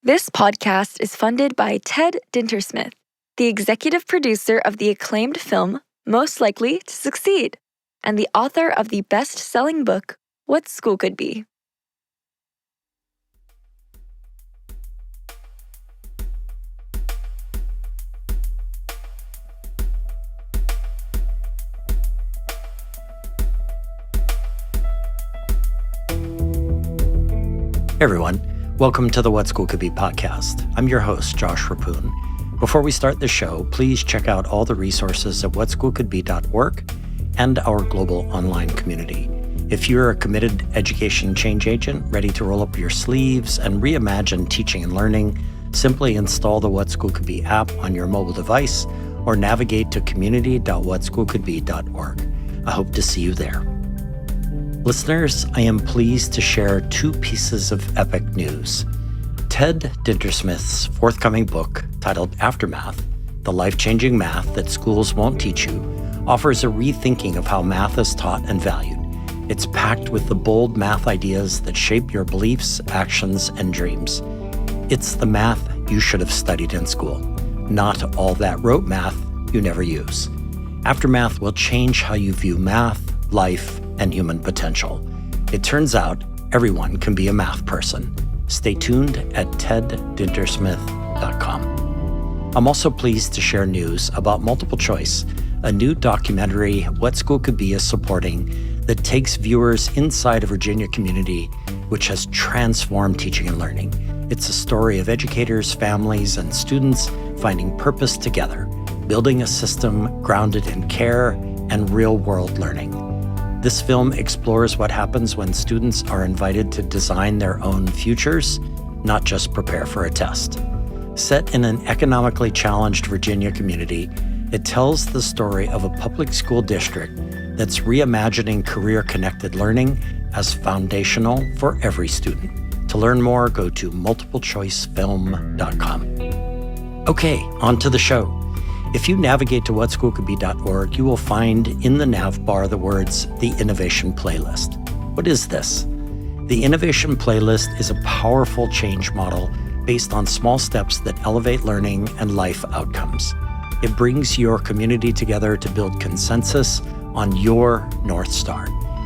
This podcast is funded by Ted Dintersmith, the executive producer of the acclaimed film Most Likely to Succeed, and the author of the best-selling book, What School Could Be. Hey everyone, welcome to the What School Could Be podcast. I'm your host, Josh Rapoon. Before we start the show, please check out all the resources at whatschoolcouldbe.org and our global online community. If you're a committed education change agent ready to roll up your sleeves and reimagine teaching and learning, simply install the What School Could Be app on your mobile device or navigate to community.whatschoolcouldbe.org. I hope to see you there. Listeners, I am pleased to share two pieces of epic news. Ted Dintersmith's forthcoming book, titled Aftermath, The Life-Changing Math That Schools Won't Teach You, offers a rethinking of how math is taught and valued. It's packed with the bold math ideas that shape your beliefs, actions, and dreams. It's the math you should have studied in school, not all that rote math you never use. Aftermath will change how you view math, life, and human potential. It turns out everyone can be a math person. Stay tuned at teddintersmith.com. I'm also pleased to share news about Multiple Choice, a new documentary What School Could Be is supporting that takes viewers inside a Virginia community which has transformed teaching and learning. It's a story of educators, families, and students finding purpose together, building a system grounded in care and real-world learning. This film explores what happens when students are invited to design their own futures, not just prepare for a test. Set in an economically challenged Virginia community, it tells the story of a public school district that's reimagining career-connected learning as foundational for every student. To learn more, go to multiplechoicefilm.com. Okay, on to the show. If you navigate to whatschoolcouldbe.org, you will find in the nav bar the words, The Innovation Playlist. What is this? The Innovation Playlist is a powerful change model based on small steps that elevate learning and life outcomes. It brings your community together to build consensus on your North Star.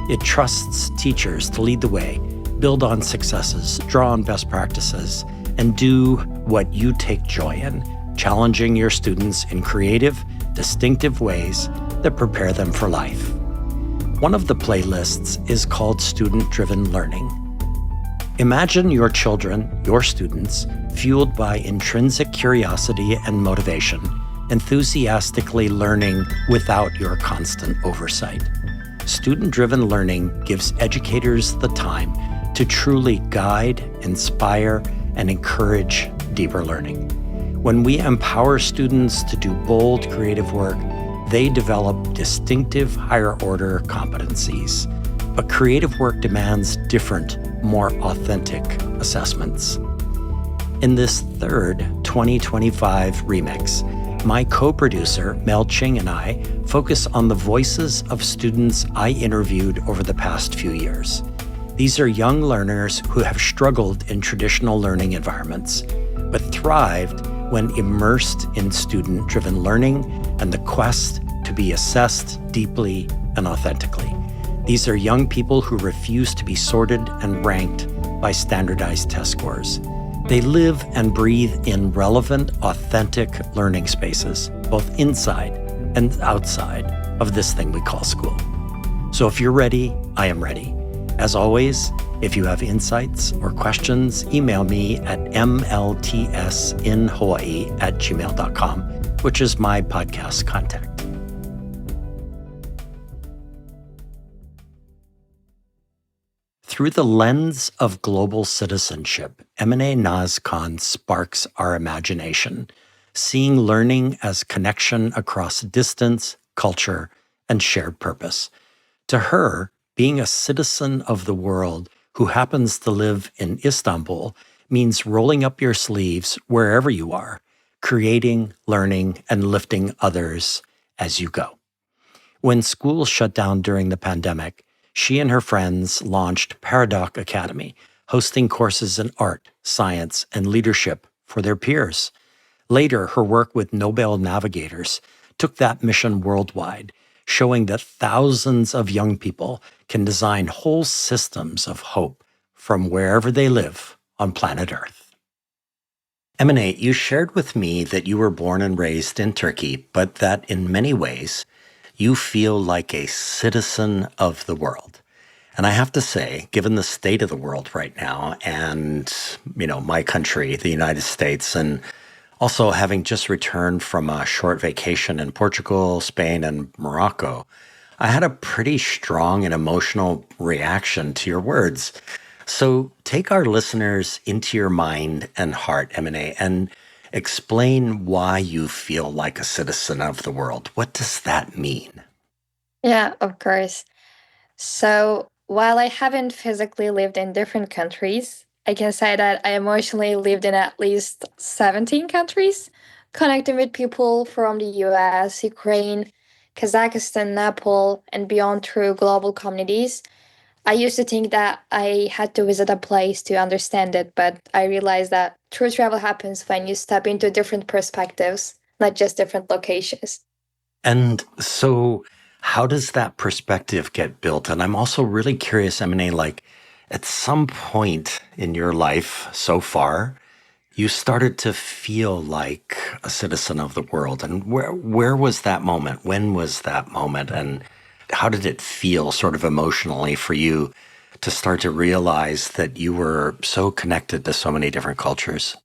It trusts teachers to lead the way, build on successes, draw on best practices, and do what you take joy in, challenging your students in creative, distinctive ways that prepare them for life. One of the playlists is called Student-Driven Learning. Imagine your children, your students, fueled by intrinsic curiosity and motivation, enthusiastically learning without your constant oversight. Student-driven learning gives educators the time to truly guide, inspire, and encourage deeper learning. When we empower students to do bold, creative work, they develop distinctive higher-order competencies. But creative work demands different, more authentic assessments. In this third 2025 remix, my co-producer, Mel Ching, and I focus on the voices of students I interviewed over the past few years. These are young learners who have struggled in traditional learning environments, but thrived when immersed in student-driven learning and the quest to be assessed deeply and authentically. These are young people who refuse to be sorted and ranked by standardized test scores. They live and breathe in relevant, authentic learning spaces, both inside and outside of this thing we call school. So if you're ready, I am ready. As always, if you have insights or questions, email me at mltsinhawaii@gmail.com, which is my podcast contact. Through the lens of global citizenship, M&A Naz Khan sparks our imagination, seeing learning as connection across distance, culture, and shared purpose. To her, being a citizen of the world who happens to live in Istanbul means rolling up your sleeves wherever you are, creating, learning, and lifting others as you go. When schools shut down during the pandemic, she and her friends launched Paradox Academy, hosting courses in art, science, and leadership for their peers. Later, her work with Nobel Navigators took that mission worldwide, showing that thousands of young people can design whole systems of hope from wherever they live on planet Earth. Emine, you shared with me that you were born and raised in Turkey, but that in many ways, you feel like a citizen of the world. And I have to say, given the state of the world right now and, my country, the United States, and also having just returned from a short vacation in Portugal, Spain, and Morocco, I had a pretty strong and emotional reaction to your words. So take our listeners into your mind and heart, Emine, and explain why you feel like a citizen of the world. What does that mean? Yeah, of course. So while I haven't physically lived in different countries, I can say that I emotionally lived in at least 17 countries, connecting with people from the US, Ukraine, Kazakhstan, Nepal, and beyond through global communities. I used to think that I had to visit a place to understand it, but I realized that true travel happens when you step into different perspectives, not just different locations. And so, how does that perspective get built? And I'm also really curious, Emine, like at some point in your life so far, you started to feel like a citizen of the world. And where was that moment? When was that moment? And how did it feel sort of emotionally for you to start to realize that you were so connected to so many different cultures?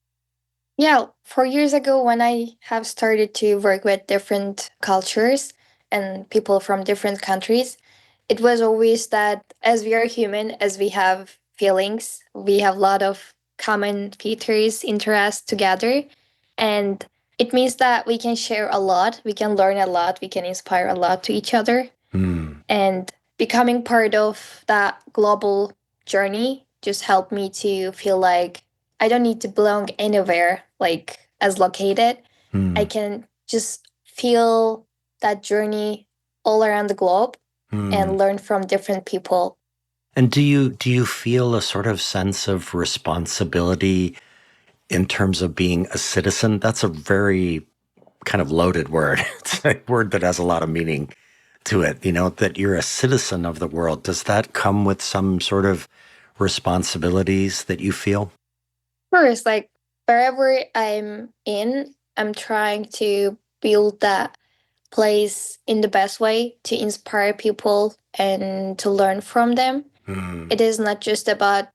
Yeah, 4 years ago, when I have started to work with different cultures and people from different countries, it was always that as we are human, as we have feelings, we have a lot of common features, interests together. And it means that we can share a lot, we can learn a lot, we can inspire a lot to each other. Hmm. And becoming part of that global journey just helped me to feel like I don't need to belong anywhere, like as located. Hmm. I can just feel that journey all around the globe Hmm. and learn from different people. And do you feel a sort of sense of responsibility in terms of being a citizen? That's a very kind of loaded word. It's a word that has a lot of meaning to it, that you're a citizen of the world. Does that come with some sort of responsibilities that you feel? First, like wherever I'm in, I'm trying to build that place in the best way to inspire people and to learn from them. Hmm. It is not just about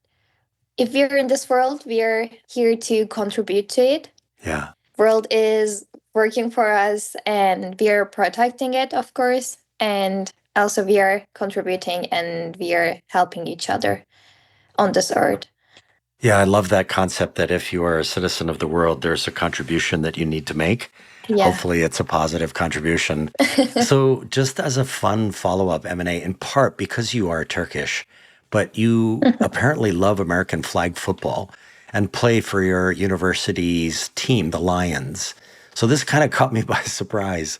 if we're in this world, we are here to contribute to it. Yeah. World is working for us and we are protecting it, of course. And also we are contributing and we are helping each other on this earth. Yeah, I love that concept that if you are a citizen of the world, there's a contribution that you need to make. Yeah. Hopefully, it's a positive contribution. So, just as a fun follow up, M&A, in part because you are Turkish, but you apparently love American flag football and play for your university's team, the Lions. So, this kind of caught me by surprise.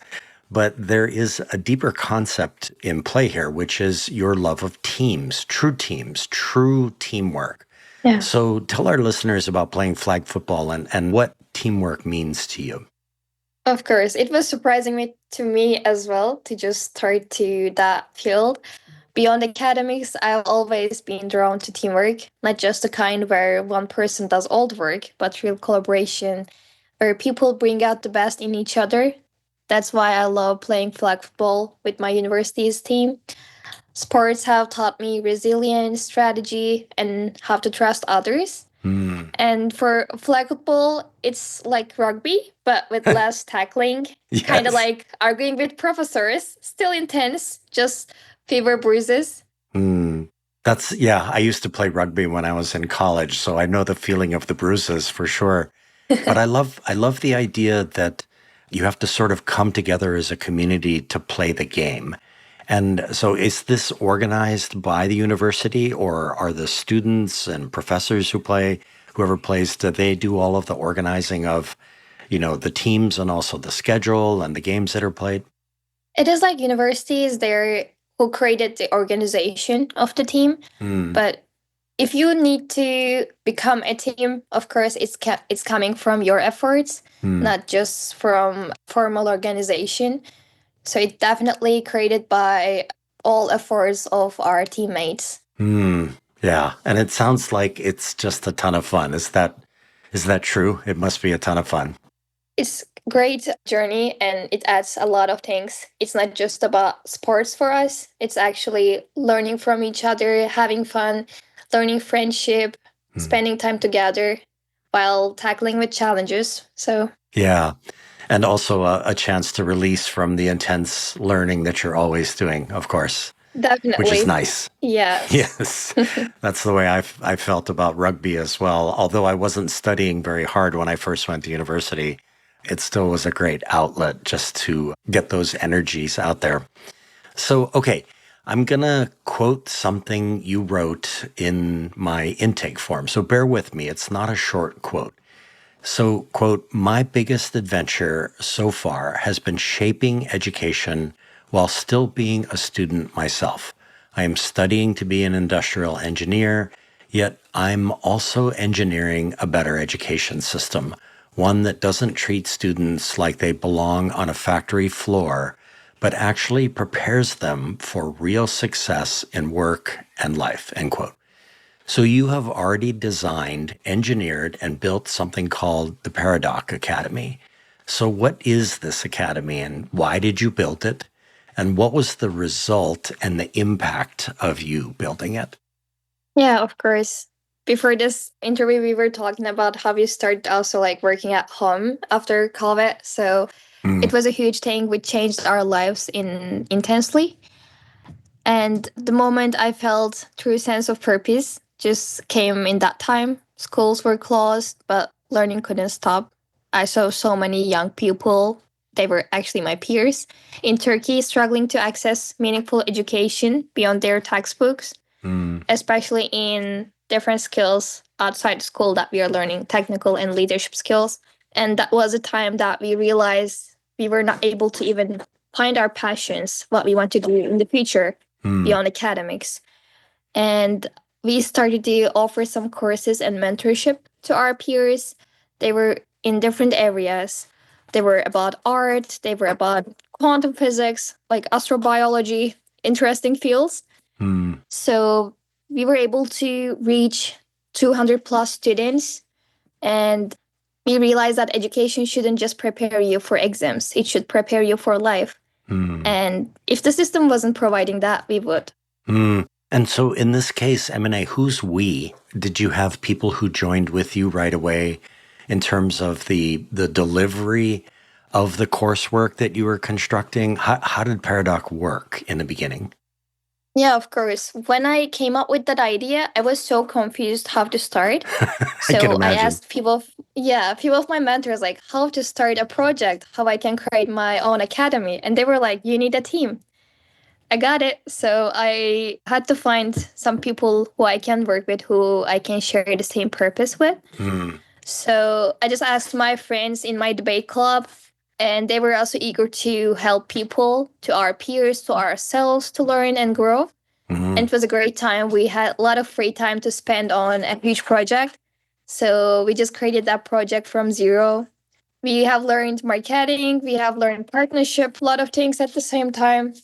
But there is a deeper concept in play here, which is your love of teams, true teamwork. Yeah. So tell our listeners about playing flag football and what teamwork means to you. Of course, it was surprising to me as well to just start to that field. Beyond academics, I've always been drawn to teamwork, not just the kind where one person does all the work, but real collaboration, where people bring out the best in each other. That's why I love playing flag football with my university's team. Sports have taught me resilience, strategy, and how to trust others. Hmm. And for flag football, it's like rugby, but with less tackling. Kind of Yes. like arguing with professors, still intense, just fever bruises. I used to play rugby when I was in college, so I know the feeling of the bruises for sure. But I love the idea that you have to sort of come together as a community to play the game. And so is this organized by the university, or are the students and professors whoever plays, do they do all of the organizing of, the teams and also the schedule and the games that are played? It is like universities, they're who created the organization of the team, Hmm. but if you need to become a team, of course, it's coming from your efforts, not just from formal organization. So it's definitely created by all efforts of our teammates. Yeah. And it sounds like it's just a ton of fun. Is that true? It must be a ton of fun. It's great journey and it adds a lot of things. It's not just about sports for us. It's actually learning from each other, having fun, learning friendship, spending time together while tackling with challenges. So Yeah. And also a chance to release from the intense learning that you're always doing, of course, which is definitely, nice. yes. Yes, that's the way I felt about rugby as well. Although I wasn't studying very hard when I first went to university, it still was a great outlet just to get those energies out there. So, okay, I'm going to quote something you wrote in my intake form. So bear with me. It's not a short quote. So, quote, my biggest adventure so far has been shaping education while still being a student myself. I am studying to be an industrial engineer, yet I'm also engineering a better education system, one that doesn't treat students like they belong on a factory floor, but actually prepares them for real success in work and life, end quote. So you have already designed, engineered, and built something called the Paradox Academy. So what is this academy and why did you build it? And what was the result and the impact of you building it? Yeah, of course. Before this interview, we were talking about how we started also like working at home after COVID. So it was a huge thing which changed our lives intensely. And the moment I felt true sense of purpose just came in that time. Schools were closed, but learning couldn't stop. I saw so many young people, they were actually my peers, in Turkey struggling to access meaningful education beyond their textbooks, especially in different skills outside school that we are learning, technical and leadership skills. And that was a time that we realized we were not able to even find our passions, what we want to do in the future beyond academics. And we started to offer some courses and mentorship to our peers. They were in different areas. They were about art, they were about quantum physics, like astrobiology, interesting fields. So we were able to reach 200 plus students, and we realized that education shouldn't just prepare you for exams, it should prepare you for life. And if the system wasn't providing that, we would. And so in this case, M&A, who's we? Did you have people who joined with you right away in terms of the delivery of the coursework that you were constructing? How did Paradox work in the beginning? Yeah, of course. When I came up with that idea, I was so confused how to start. I can So I imagine. asked people of my mentors, like how to start a project, how I can create my own academy. And they were like, you need a team. I got it. So I had to find some people who I can work with, who I can share the same purpose with. So I just asked my friends in my debate club, and they were also eager to help people, to our peers, to ourselves to learn and grow. And it was a great time. We had a lot of free time to spend on a huge project. So we just created that project from zero. We have learned marketing, we have learned partnership, a lot of things at the same time.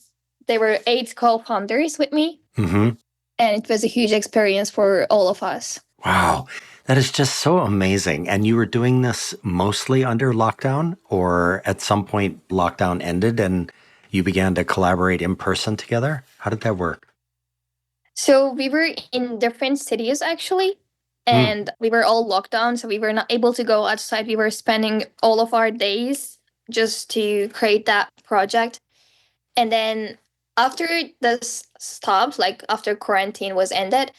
There were 8 co-founders with me, and it was a huge experience for all of us. Wow. That is just so amazing. And you were doing this mostly under lockdown, or at some point lockdown ended and you began to collaborate in person together? How did that work? So we were in different cities actually, and we were all locked down, so we were not able to go outside. We were spending all of our days just to create that project. And then after this stopped, like after quarantine was ended,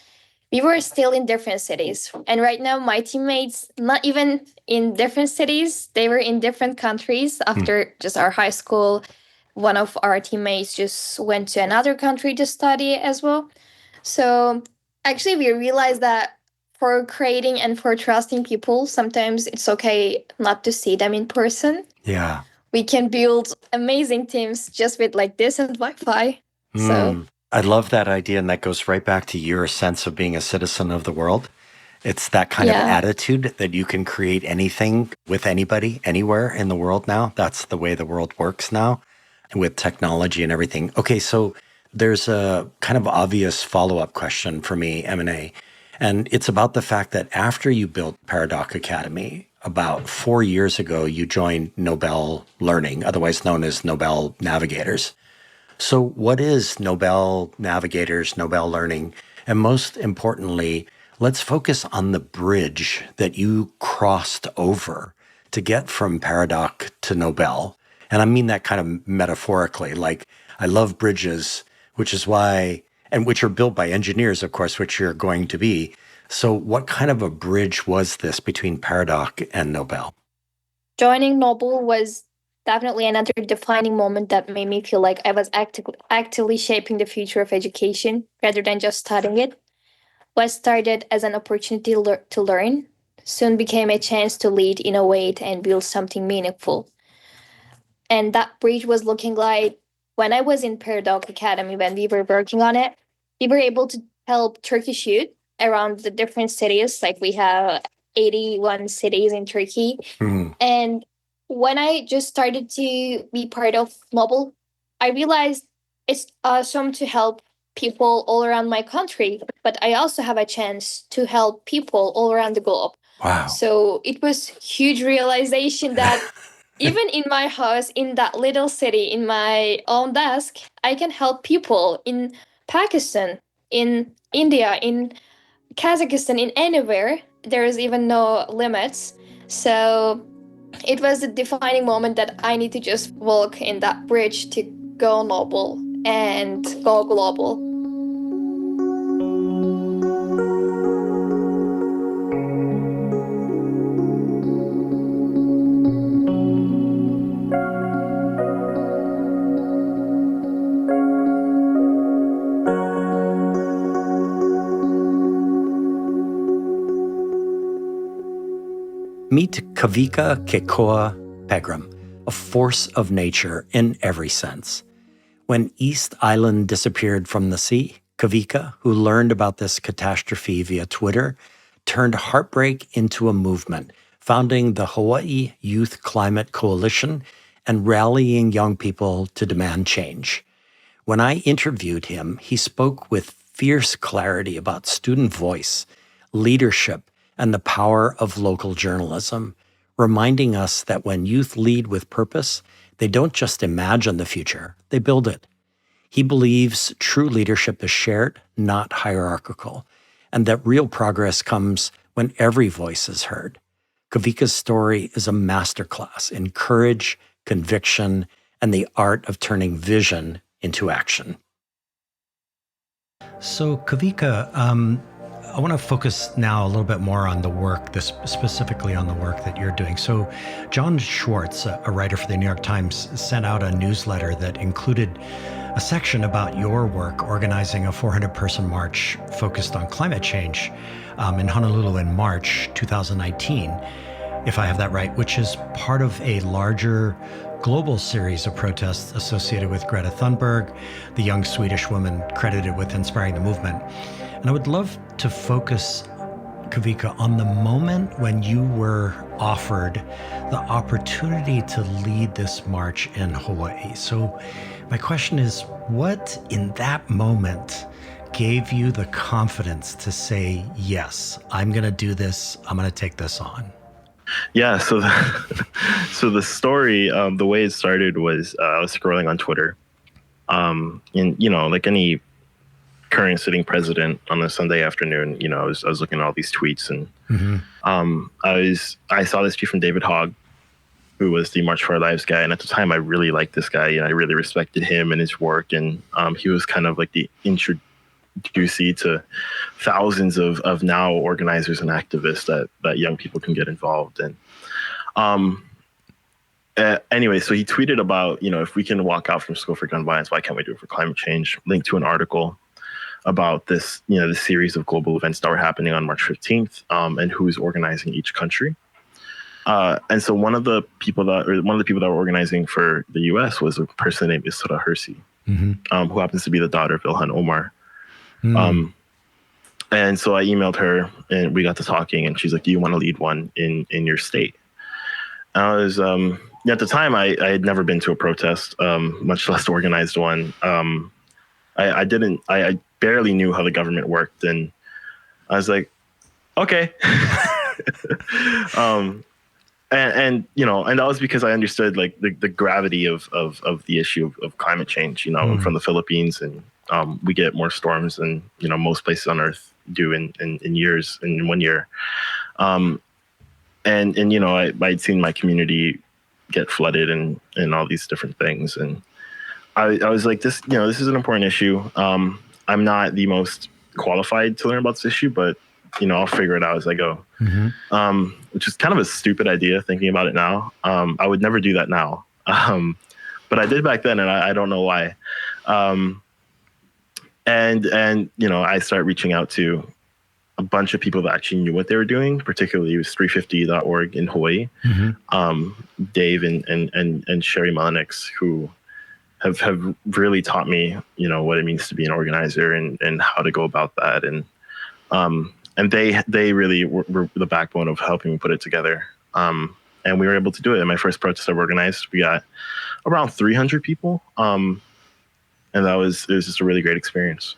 we were still in different cities. And right now, my teammates, not even in different cities, they were in different countries after just our high school. One of our teammates just went to another country to study as well. So actually, we realized that for creating and for trusting people, sometimes it's okay not to see them in person. Yeah. We can build amazing teams just with like this and Wi-Fi. So I love that idea, and that goes right back to your sense of being a citizen of the world. It's that kind of Yeah. attitude that you can create anything with anybody, anywhere in the world now. That's the way the world works now with technology and everything. Okay, so there's a kind of obvious follow-up question for me, M&A, and it's about the fact that after you built Paradox Academy, about 4 years ago, you joined Nobel Learning, otherwise known as Nobel Navigators. So, what is Nobel Navigators, Nobel Learning? And most importantly, let's focus on the bridge that you crossed over to get from Paradox to Nobel. And I mean that kind of metaphorically. Like, I love bridges, which is why, and which are built by engineers, of course, which you're going to be. So, what kind of a bridge was this between Paradox and Nobel? Joining Nobel was definitely another defining moment that made me feel like I was actively shaping the future of education rather than just studying it. What started as an opportunity to learn soon became a chance to lead, innovate, and build something meaningful. And that bridge was looking like when I was in Paradox Academy, when we were working on it, we were able to help Turkish youth around the different cities. Like we have 81 cities in Turkey. Mhm. And when I just started to be part of Nobel, I realized it's awesome to help people all around my country, but I also have a chance to help people all around the globe. Wow. So it was huge realization that even in my house, in that little city, in my own desk, I can help people in Pakistan, in India, in Kazakhstan, in anywhere. There is even no limits. So it was a defining moment that I need to just walk in that bridge to go Nobel and go global. Meet Kavika Kekoa Pegram, a force of nature in every sense. When East Island disappeared from the sea, Kavika, who learned about this catastrophe via Twitter, turned heartbreak into a movement, founding the Hawaii Youth Climate Coalition and rallying young people to demand change. When I interviewed him, he spoke with fierce clarity about student voice, leadership, and the power of local journalism, reminding us that when youth lead with purpose, they don't just imagine the future, they build it. He believes true leadership is shared, not hierarchical, and that real progress comes when every voice is heard. Kavika's story is a masterclass in courage, conviction, and the art of turning vision into action. So, Kavika, I want to focus now a little bit more on the work, specifically on the work that you're doing. So, John Schwartz, a writer for the New York Times, sent out a newsletter that included a section about your work organizing a 400-person march focused on climate change in Honolulu in March 2019, if I have that right, which is part of a larger global series of protests associated with Greta Thunberg, the young Swedish woman credited with inspiring the movement. And I would love to focus, Kavika, on the moment when you were offered the opportunity to lead this march in Hawaii. So my question is, what in that moment gave you the confidence to say, yes, I'm going to do this, I'm going to take this on? Yeah, so the story, the way it started was I was scrolling on Twitter, and like any current sitting president on a Sunday afternoon, I was looking at all these tweets, and I saw this tweet from David Hogg, who was the March for Our Lives guy, and at the time I really liked this guy, and I really respected him and his work, and he was kind of like the introducee to thousands of now organizers and activists that young people can get involved in. Anyway, so he tweeted about, if we can walk out from school for gun violence, why can't we do it for climate change? Linked to an article about this, this series of global events that were happening on March 15th, and who is organizing each country. And so one of the people that were organizing for the U.S. was a person named Isra Hirsi. who happens to be the daughter of Ilhan Omar. And so I emailed her and we got to talking, and she's like, do you want to lead one in your state? And I was, at the time, I had never been to a protest, much less organized one. I barely knew how the government worked. And I was like, okay. And that was because I understood like the gravity of the issue of climate change, I'm from the Philippines, and we get more storms than, most places on earth do in 1 year. I'd seen my community get flooded and all these different things. And I was like, this is an important issue. I'm not the most qualified to learn about this issue, but I'll figure it out as I go. Which is kind of a stupid idea thinking about it now. I would never do that now. But I did back then, and I don't know why. And I started reaching out to a bunch of people that actually knew what they were doing. Particularly, it was 350.org in Hawaii. Dave and Sherry Mullenix, who have really taught me, what it means to be an organizer and how to go about that. And they really were the backbone of helping me put it together. And we were able to do it. In my first protest I organized, we got around 300 people. And it was just a really great experience.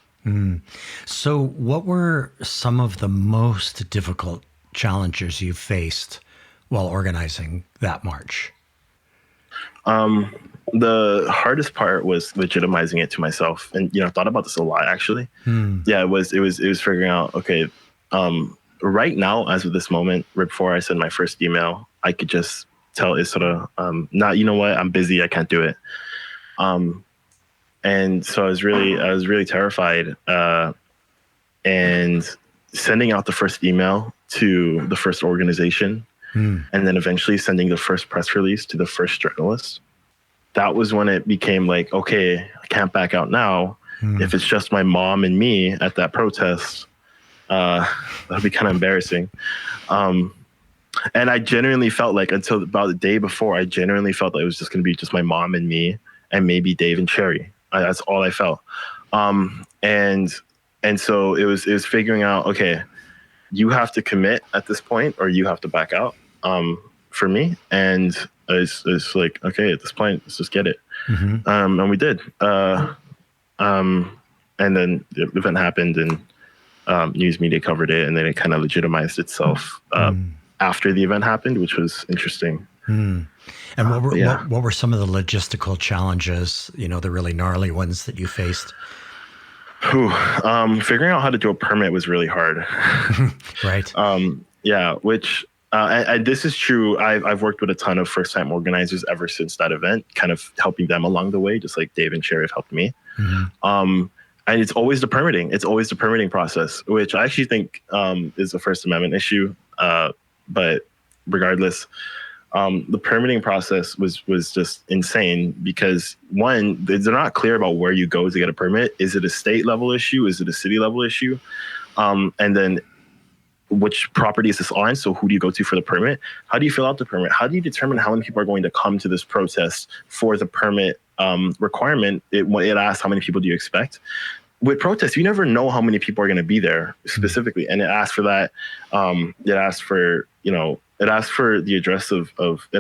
So what were some of the most difficult challenges you faced while organizing that march? The hardest part was legitimizing it to myself. And, I thought about this a lot, actually. Yeah, it was figuring out, okay, right now, as of this moment, right before I send my first email, I could just tell Isra, you know what, I'm busy, I can't do it. And so I was really terrified. And sending out the first email to the first organization, and then eventually sending the first press release to the first journalist. That was when it became like, okay, I can't back out now. If it's just my mom and me at that protest, that'd be kind of embarrassing. And I genuinely felt like, until about the day before, I genuinely felt like it was just going to be just my mom and me, and maybe Dave and Sherry. That's all I felt. And so it was figuring out, okay, you have to commit at this point, or you have to back out. For me, and it's like, okay, at this point, let's just get it. And we did. And then the event happened, and news media covered it, and then it kind of legitimized itself after the event happened, which was interesting. And what were some of the logistical challenges, the really gnarly ones that you faced? Figuring out how to do a permit was really hard. Right. Which this is true. I've worked with a ton of first-time organizers ever since that event, kind of helping them along the way, just like Dave and Sherry have helped me. And it's always the permitting. It's always the permitting process, which I actually think is a First Amendment issue. But regardless, the permitting process was just insane because, one, they're not clear about where you go to get a permit. Is it a state level issue? Is it a city level issue? And then which property is this on? So who do you go to for the permit? How do you fill out the permit? How do you determine how many people are going to come to this protest for the permit requirement? It asks how many people do you expect? With protests, you never know how many people are going to be there specifically. And it asks for that. It asks for, it asks for the address it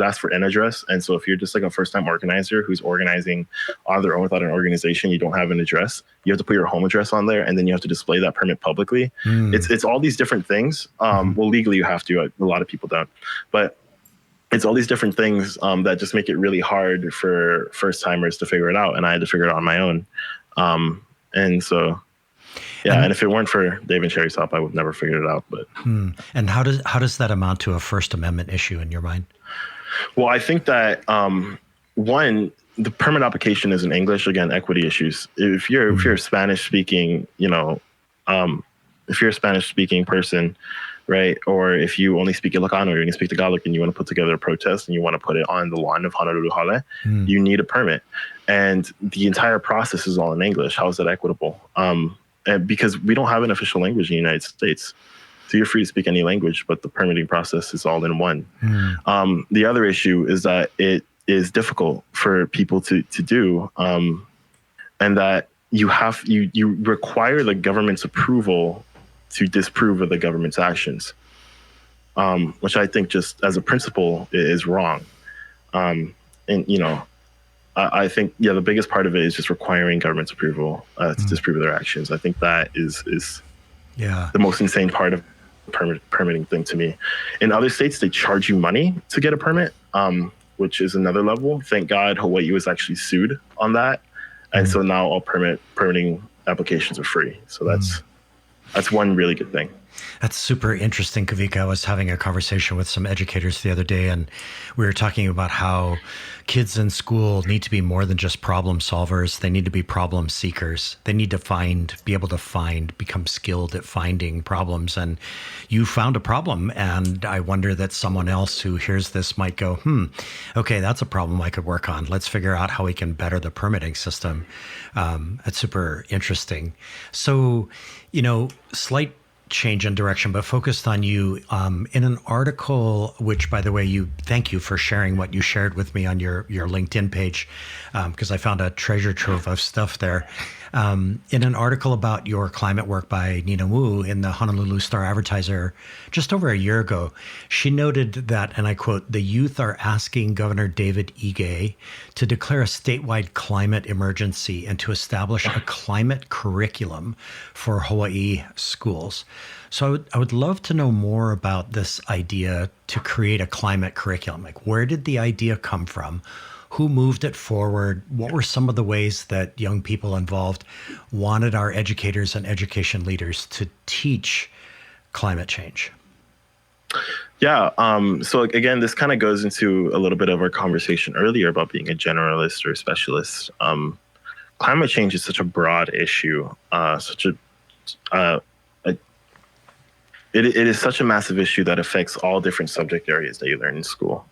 asks for an address. And so if you're just like a first-time organizer who's organizing on their own without an organization, you don't have an address, you have to put your home address on there, and then you have to display that permit publicly. It's all these different things. Well, legally you have to. A lot of people don't. But it's all these different things that just make it really hard for first-timers to figure it out. And I had to figure it out on my own. And so, and if it weren't for Dave and Sherry's help, I would never figured it out. But and how does that amount to a First Amendment issue in your mind? Well, I think that one, the permit application is in English. Again, equity issues. If you're Spanish speaking, if you're a Spanish speaking person, right, or if you only speak Ilocano or you only speak Tagalog and you want to put together a protest and you want to put it on the lawn of Honolulu Hale, you need a permit. And the entire process is all in English. How is that equitable? And because we don't have an official language in the United States. So you're free to speak any language, but the permitting process is all in one. The other issue is that it is difficult for people to do. and that you require the government's approval to disprove of the government's actions, which I think just as a principle is wrong. And I think the biggest part of it is just requiring government's approval to disprove of their actions. I think that is the most insane part of permitting thing to me. In other states, they charge you money to get a permit, which is another level. Thank God Hawaii was actually sued on that. And so now all permitting applications are free. So that's one really good thing. That's super interesting, Kavika. I was having a conversation with some educators the other day, and we were talking about how kids in school need to be more than just problem solvers. They need to be problem seekers. They need to be able to become skilled at finding problems. And you found a problem, and I wonder that someone else who hears this might go, okay, that's a problem I could work on. Let's figure out how we can better the permitting system. That's super interesting. So, slight change in direction, but focused on you in an article, which, by the way, thank you for sharing what you shared with me on your LinkedIn page, because I found a treasure trove of stuff there. In an article about your climate work by Nina Wu in the Honolulu Star-Advertiser just over a year ago, she noted that, and I quote, "The youth are asking Governor David Ige to declare a statewide climate emergency and to establish a climate curriculum for Hawaii schools." So I would love to know more about this idea to create a climate curriculum. Like, where did the idea come from? Who moved it forward? What were some of the ways that young people involved wanted our educators and education leaders to teach climate change? Yeah. So again, this kind of goes into a little bit of our conversation earlier about being a generalist or a specialist. Climate change is such a broad issue, it is such a massive issue that affects all different subject areas that you learn in school.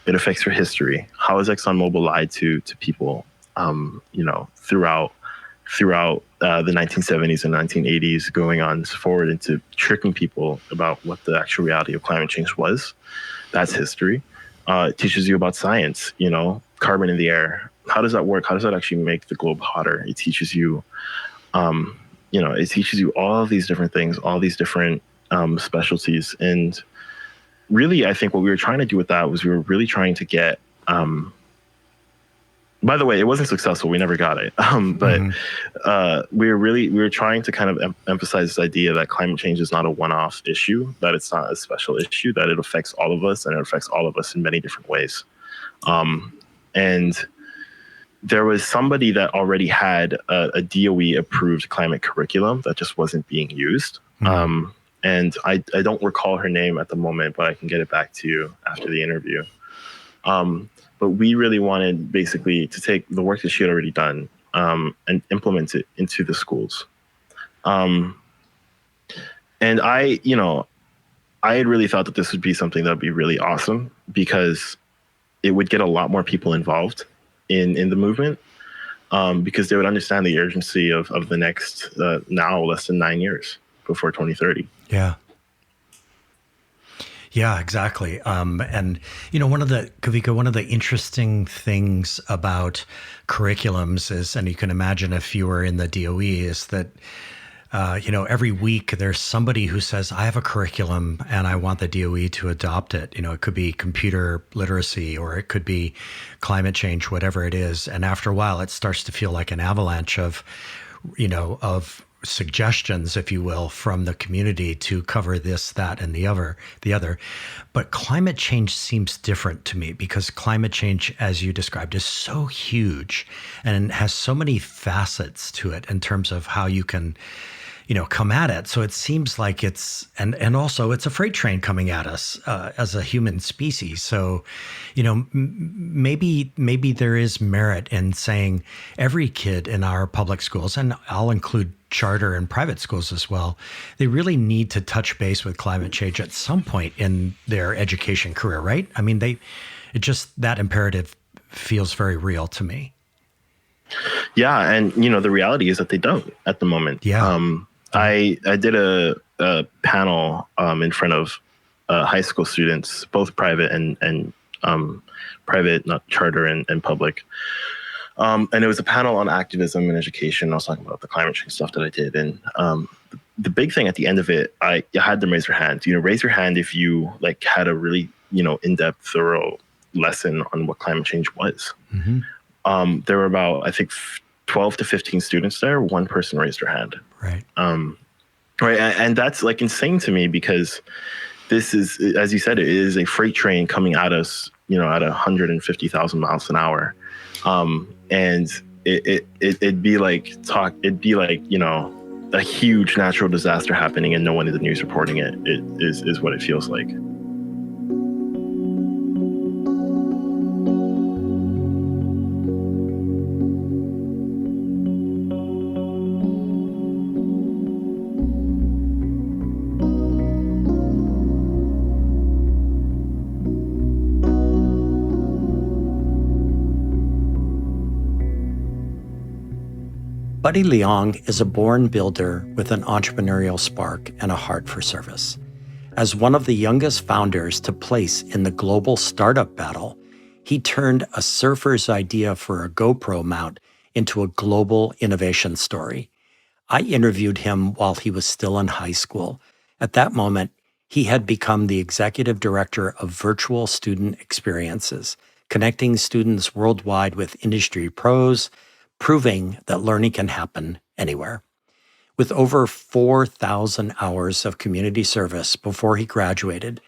It affects your history. How has ExxonMobil lied to people, throughout the 1970s and 1980s, going on forward into tricking people about what the actual reality of climate change was? That's history. It teaches you about science, carbon in the air. How does that work? How does that actually make the globe hotter? It teaches you, it teaches you all of these different things, all these different specialties. And really, I think what we were trying to do with that was we were really trying to get, by the way, it wasn't successful. We never got it. We were trying to kind of emphasize this idea that climate change is not a one-off issue, that it's not a special issue, that it affects all of us, and it affects all of us in many different ways. And there was somebody that already had a DOE approved climate curriculum that just wasn't being used. And I don't recall her name at the moment, but I can get it back to you after the interview. But we really wanted basically to take the work that she had already done and implement it into the schools. And I had really thought that this would be something that would be really awesome because it would get a lot more people involved in the movement, because they would understand the urgency of the next, now less than 9 years before 2030. Yeah, exactly. And, one of the interesting things about curriculums is, and you can imagine if you were in the DOE, is that, every week there's somebody who says, I have a curriculum and I want the DOE to adopt it. It could be computer literacy or it could be climate change, whatever it is. And after a while, it starts to feel like an avalanche of suggestions, if you will, from the community to cover this, that, and the other. But climate change seems different to me because climate change, as you described, is so huge and has so many facets to it in terms of how you can, come at it. So it seems like it's, and also it's a freight train coming at us as a human species. So, maybe there is merit in saying every kid in our public schools, and I'll include charter and private schools as well, they really need to touch base with climate change at some point in their education career, right? I mean, that imperative feels very real to me. Yeah. And, the reality is that they don't at the moment. Yeah. I did a panel in front of high school students, both private and private, not charter and public, And it was a panel on activism and education. I was talking about the climate change stuff that I did. And the big thing at the end of it, I had them raise their hand. Raise your hand if you like had a really, in-depth, thorough lesson on what climate change was. Mm-hmm. There were about, I think, 12 to 15 students there. One person raised their hand. Right. Right. And that's like insane to me, because this is, as you said, it is a freight train coming at us, at 150,000 miles an hour. And it'd be like a huge natural disaster happening and no one in the news reporting it. It is what it feels like. Buddy Leong is a born builder with an entrepreneurial spark and a heart for service. As one of the youngest founders to place in the global startup battle, he turned a surfer's idea for a GoPro mount into a global innovation story. I interviewed him while he was still in high school. At that moment, he had become the executive director of virtual student experiences, connecting students worldwide with industry pros, proving that learning can happen anywhere. With over 4,000 hours of community service before he graduated,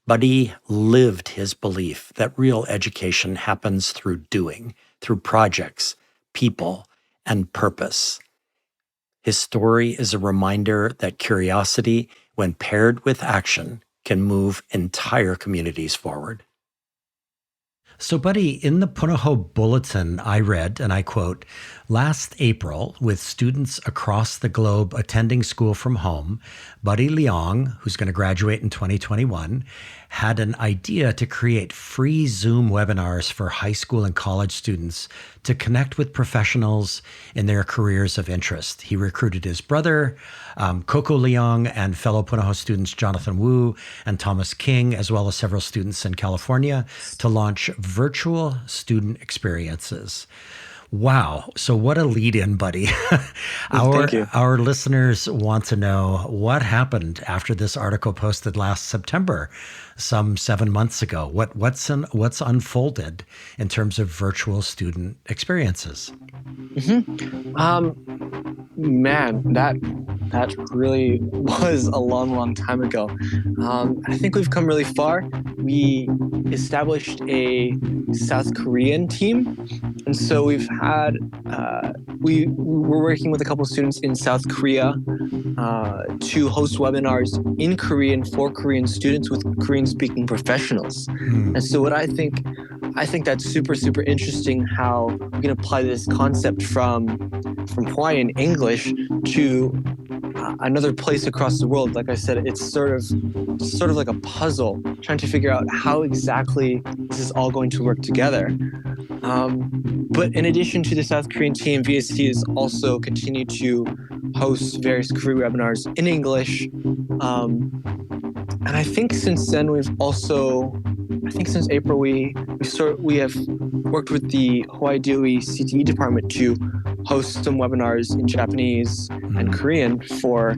Buddy lived his belief that real education happens through doing, through projects, people, and purpose. His story is a reminder that curiosity, when paired with action, can move entire communities forward. So, Buddy, in the Punahou Bulletin, I read, and I quote, "Last April, with students across the globe attending school from home, Buddy Leong, who's going to graduate in 2021, had an idea to create free Zoom webinars for high school and college students to connect with professionals in their careers of interest. He recruited his brother, Coco Leong, and fellow Punahou students Jonathan Wu and Thomas King, as well as several students in California, to launch virtual student experiences." Wow. So what a lead-in, Buddy. Our listeners want to know what happened after this article posted last September, some 7 months ago. What's unfolded in terms of virtual student experiences? Man, that really was a long time ago. I think we've come really far. We established a South Korean team, and so we've had we're working with a couple of students in South Korea to host webinars in Korean for Korean students with Korean-speaking professionals. And so what I think that's super interesting how we can apply this concept from Hawaiian English to another place across the world. Like I said, it's sort of like a puzzle, trying to figure out how exactly this is all going to work together. But in addition to the South Korean team, VSC has also continued to host various career webinars in English. And I think since then since April we have worked with the Hawaii DOE CTE department to host some webinars in Japanese and Korean for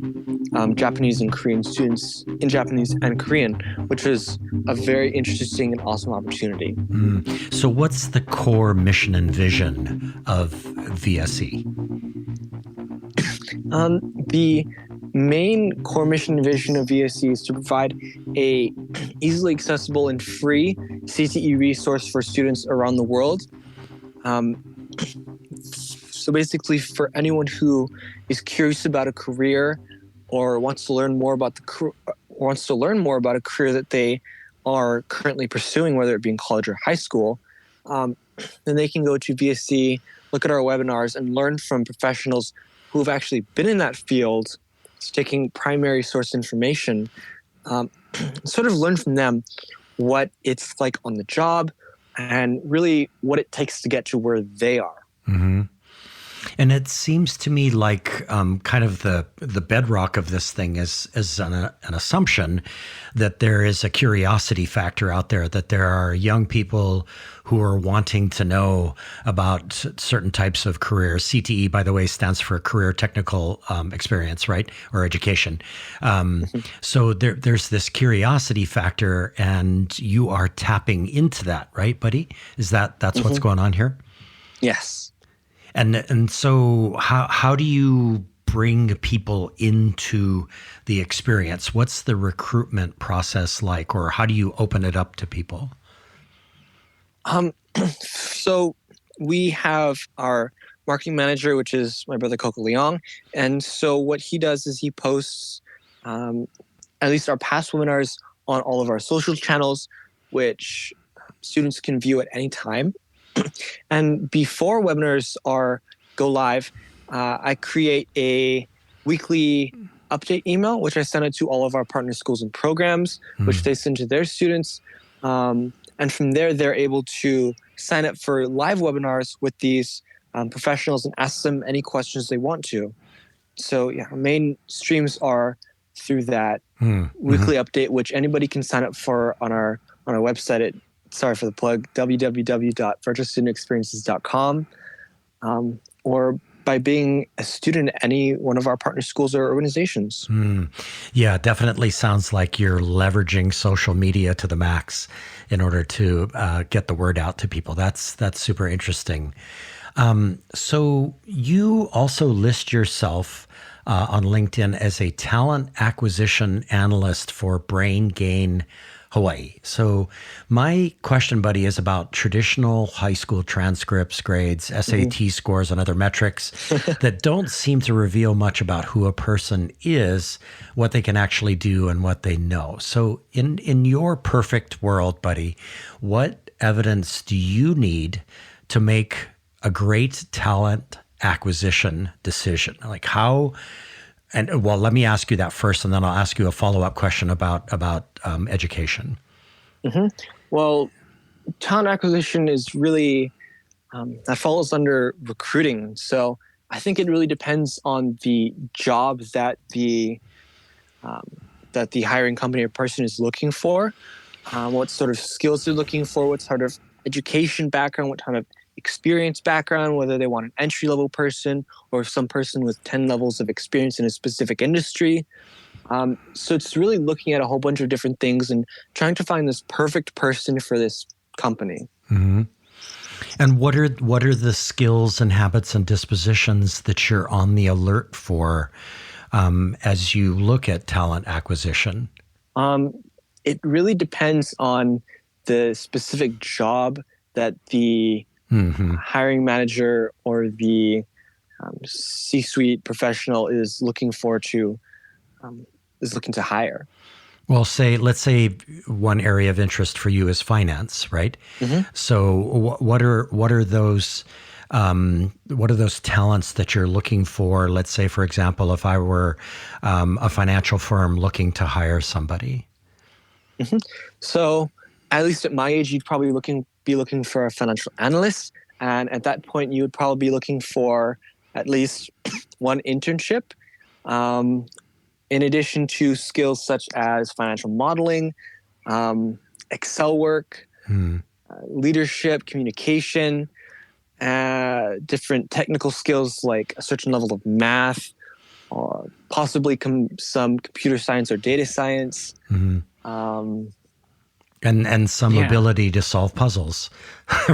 Japanese and Korean students in Japanese and Korean, which was a very interesting and awesome opportunity. So what's the core mission and vision of VSE? The main core mission and vision of VSE is to provide a easily accessible and free CTE resource for students around the world. So basically, for anyone who is curious about a career or wants to learn more about a career that they are currently pursuing, whether it be in college or high school, then they can go to VSC, look at our webinars, and learn from professionals who have actually been in that field, taking primary source information, sort of learn from them what it's like on the job and really what it takes to get to where they are. Mm-hmm. And it seems to me like kind of the bedrock of this thing is an assumption that there is a curiosity factor out there, that there are young people who are wanting to know about certain types of careers. CTE, by the way, stands for Career Technical Experience, right? Or education. So there's this curiosity factor, and you are tapping into that, right, buddy? That's what's going on here? Yes. And so how do you bring people into the experience? What's the recruitment process like, or how do you open it up to people? So we have our marketing manager, which is my brother Coco Leong. And so what he does is he posts at least our past webinars on all of our social channels, which students can view at any time. And before webinars go live, I create a weekly update email, which I send it to all of our partner schools and programs, which they send to their students. And from there, they're able to sign up for live webinars with these professionals and ask them any questions they want to. So yeah, our main streams are through that weekly update, which anybody can sign up for on our website at, sorry for the plug, www.virtualstudentexperiences.com, or by being a student at any one of our partner schools or organizations. Yeah, definitely sounds like you're leveraging social media to the max in order to get the word out to people. That's super interesting. So you also list yourself on LinkedIn as a talent acquisition analyst for Brain Gain Hawaii. So my question, buddy, is about traditional high school transcripts, grades, SAT scores, and other metrics that don't seem to reveal much about who a person is, what they can actually do, and what they know. So in your perfect world, buddy, what evidence do you need to make a great talent acquisition decision? Like how... And well, let me ask you that first, and then I'll ask you a follow-up question about education. Well, talent acquisition is really that falls under recruiting. So I think it really depends on the job that the hiring company or person is looking for, what sort of skills they're looking for, what sort of education background, what kind of experience background, whether they want an entry-level person or some person with 10 levels of experience in a specific industry. So it's really looking at a whole bunch of different things and trying to find this perfect person for this company. And what are the skills and habits and dispositions that you're on the alert for as you look at talent acquisition? It really depends on the specific job that the hiring manager or the C-suite professional is looking to hire. Well, let's say one area of interest for you is finance, right? So what are those talents that you're looking for? Let's say, for example, if I were a financial firm looking to hire somebody. So at least at my age, you'd probably be looking for a financial analyst. And at that point, you would probably be looking for at least one internship, in addition to skills such as financial modeling, Excel work, leadership, communication, different technical skills like a certain level of math, or possibly some computer science or data science. And some ability to solve puzzles,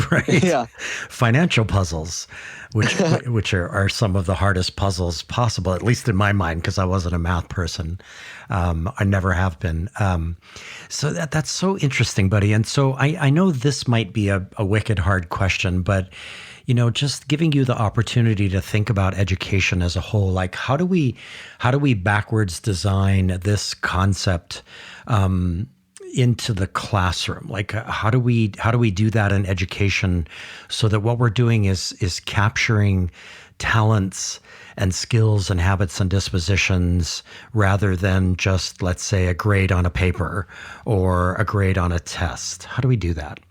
right? Yeah. Financial puzzles, which are some of the hardest puzzles possible, at least in my mind, because I wasn't a math person. I never have been. So that's so interesting, buddy. And so I know this might be a wicked hard question, but just giving you the opportunity to think about education as a whole, like how do we backwards design this concept into the classroom? Like how do we do that in education so that what we're doing is capturing talents and skills and habits and dispositions rather than just, let's say, a grade on a paper or a grade on a test? How do we do that?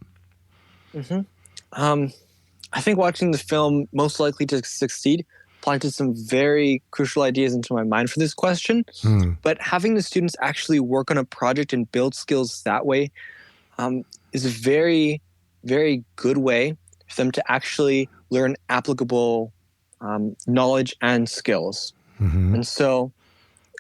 I think watching the film Most Likely to Succeed planted some very crucial ideas into my mind for this question. But having the students actually work on a project and build skills that way is a very, very good way for them to actually learn applicable knowledge and skills. And so,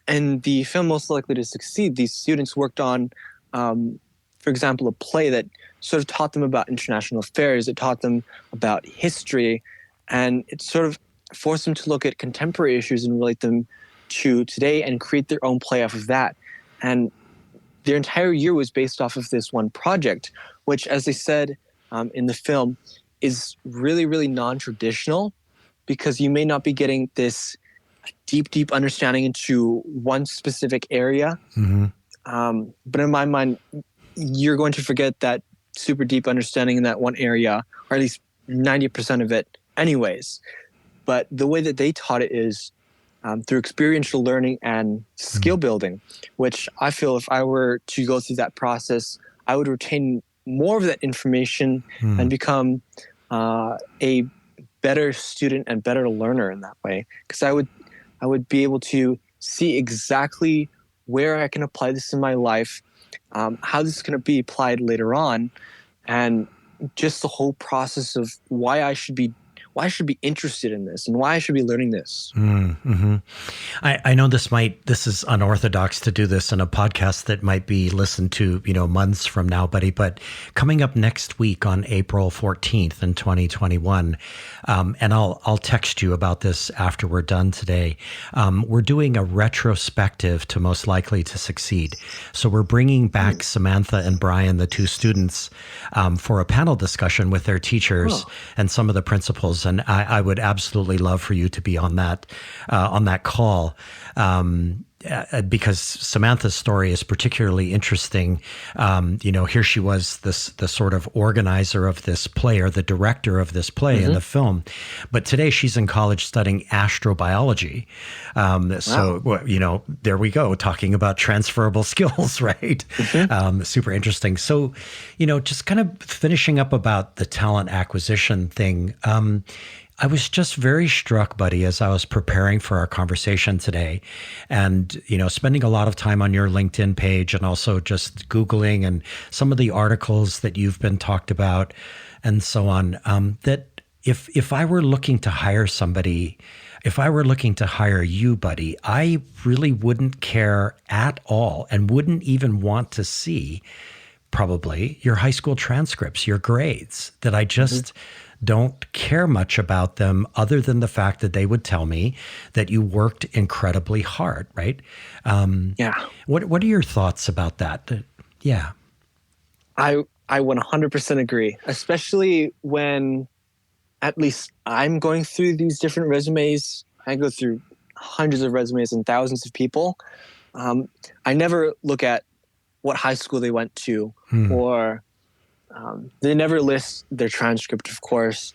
in the film Most Likely to Succeed, these students worked on, for example, a play that sort of taught them about international affairs. It taught them about history, and it sort of forced them to look at contemporary issues and relate them to today and create their own play off of that. And their entire year was based off of this one project, which, as they said in the film, is really, really non-traditional, because you may not be getting this deep understanding into one specific area. But in my mind, you're going to forget that super deep understanding in that one area, or at least 90% of it anyways. But the way that they taught it is through experiential learning and skill building, which I feel if I were to go through that process, I would retain more of that information and become a better student and better learner in that way. Because I would be able to see exactly where I can apply this in my life, how this is going to be applied later on, and just the whole process of why I should be interested in this and why I should be learning this. I know this is unorthodox to do this in a podcast that might be listened to, months from now, buddy, but coming up next week on April 14th in 2021, and I'll text you about this after we're done today. We're doing a retrospective to Most Likely to Succeed. So we're bringing back Samantha and Brian, the two students, for a panel discussion with their teachers and some of the principals. And I would absolutely love for you to be on that call, because Samantha's story is particularly interesting. Here she was, the sort of organizer of this play, or the director of this play in the film, but today she's in college studying astrobiology. So there we go, talking about transferable skills, right? Super interesting. So, just kind of finishing up about the talent acquisition thing. I was just very struck, buddy, as I was preparing for our conversation today, and, spending a lot of time on your LinkedIn page and also just Googling and some of the articles that you've been talked about and so on, that if I were looking to hire somebody, if I were looking to hire you, buddy, I really wouldn't care at all and wouldn't even want to see probably your high school transcripts, your grades, that I just don't care much about them, other than the fact that they would tell me that you worked incredibly hard, right? What are your thoughts about that? Yeah. I 100% agree, especially when at least I'm going through these different resumes. I go through hundreds of resumes and thousands of people. I never look at what high school they went to, or they never list their transcript, of course.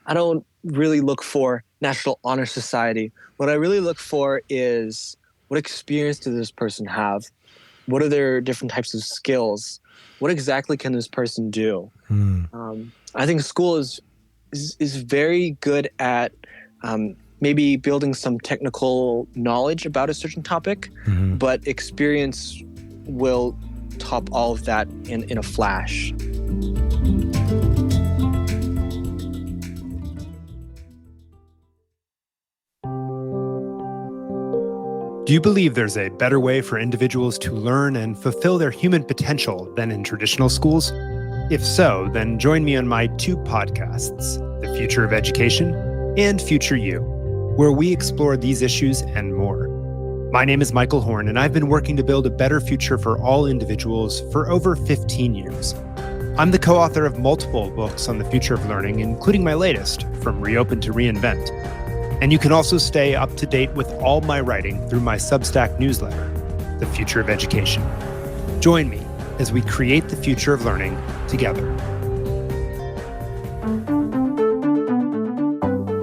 I don't really look for National Honor Society. What I really look for is, what experience does this person have? What are their different types of skills? What exactly can this person do? I think school is very good at maybe building some technical knowledge about a certain topic, but experience will top all of that in a flash. Do you believe there's a better way for individuals to learn and fulfill their human potential than in traditional schools? If so, then join me on my two podcasts, The Future of Education and Future You, where we explore these issues and more. My name is Michael Horn, and I've been working to build a better future for all individuals for over 15 years. I'm the co-author of multiple books on the future of learning, including my latest, From Reopen to Reinvent. And you can also stay up to date with all my writing through my Substack newsletter, The Future of Education. Join me as we create the future of learning together.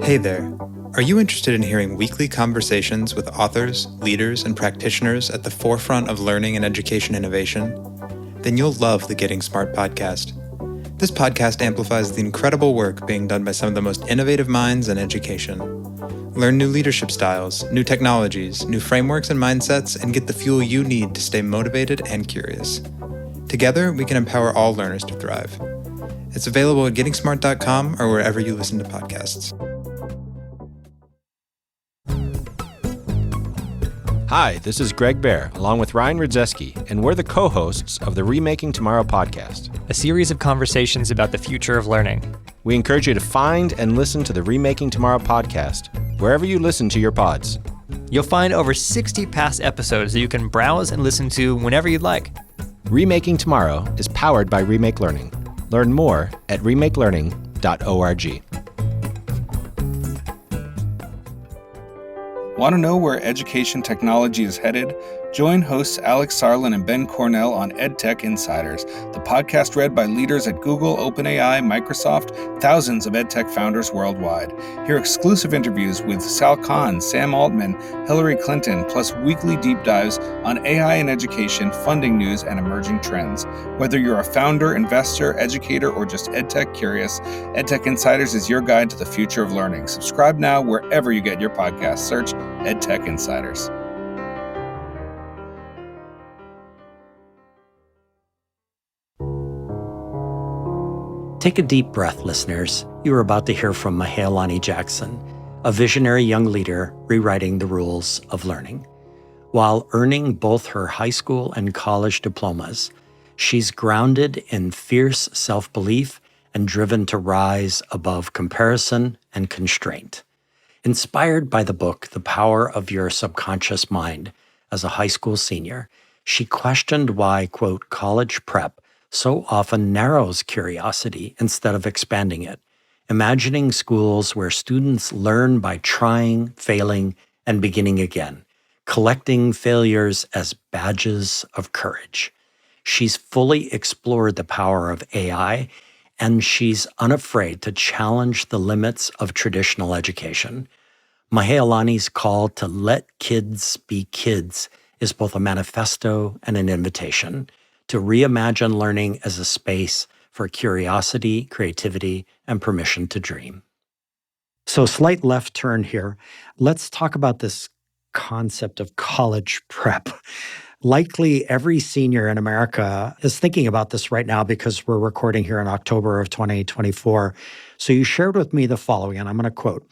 Hey there. Are you interested in hearing weekly conversations with authors, leaders, and practitioners at the forefront of learning and education innovation? Then you'll love the Getting Smart podcast. This podcast amplifies the incredible work being done by some of the most innovative minds in education. Learn new leadership styles, new technologies, new frameworks and mindsets, and get the fuel you need to stay motivated and curious. Together, we can empower all learners to thrive. It's available at gettingsmart.com or wherever you listen to podcasts. Hi, this is Greg Bear, along with Ryan Rudzeski, and we're the co-hosts of the Remaking Tomorrow podcast, a series of conversations about the future of learning. We encourage you to find and listen to the Remaking Tomorrow podcast wherever you listen to your pods. You'll find over 60 past episodes that you can browse and listen to whenever you'd like. Remaking Tomorrow is powered by Remake Learning. Learn more at remakelearning.org. Want to know where education technology is headed? Join hosts Alex Sarlin and Ben Cornell on EdTech Insiders, the podcast read by leaders at Google, OpenAI, Microsoft, thousands of EdTech founders worldwide. Hear exclusive interviews with Sal Khan, Sam Altman, Hillary Clinton, plus weekly deep dives on AI in education, funding news, and emerging trends. Whether you're a founder, investor, educator, or just EdTech curious, EdTech Insiders is your guide to the future of learning. Subscribe now wherever you get your podcasts. Search EdTech Insiders. Take a deep breath, listeners. You are about to hear from Mahealani Jackson, a visionary young leader rewriting the rules of learning. While earning both her high school and college diplomas, she's grounded in fierce self-belief and driven to rise above comparison and constraint. Inspired by the book, The Power of Your Subconscious Mind, as a high school senior, she questioned why, quote, college prep so often narrows curiosity instead of expanding it, imagining schools where students learn by trying, failing, and beginning again, collecting failures as badges of courage. She's fully explored the power of AI, and she's unafraid to challenge the limits of traditional education. Mahealani's call to let kids be kids is both a manifesto and an invitation to reimagine learning as a space for curiosity, creativity, and permission to dream. So, slight left turn here. Let's talk about this concept of college prep. Likely every senior in America is thinking about this right now because we're recording here in October of 2024. So you shared with me the following, and I'm going to quote,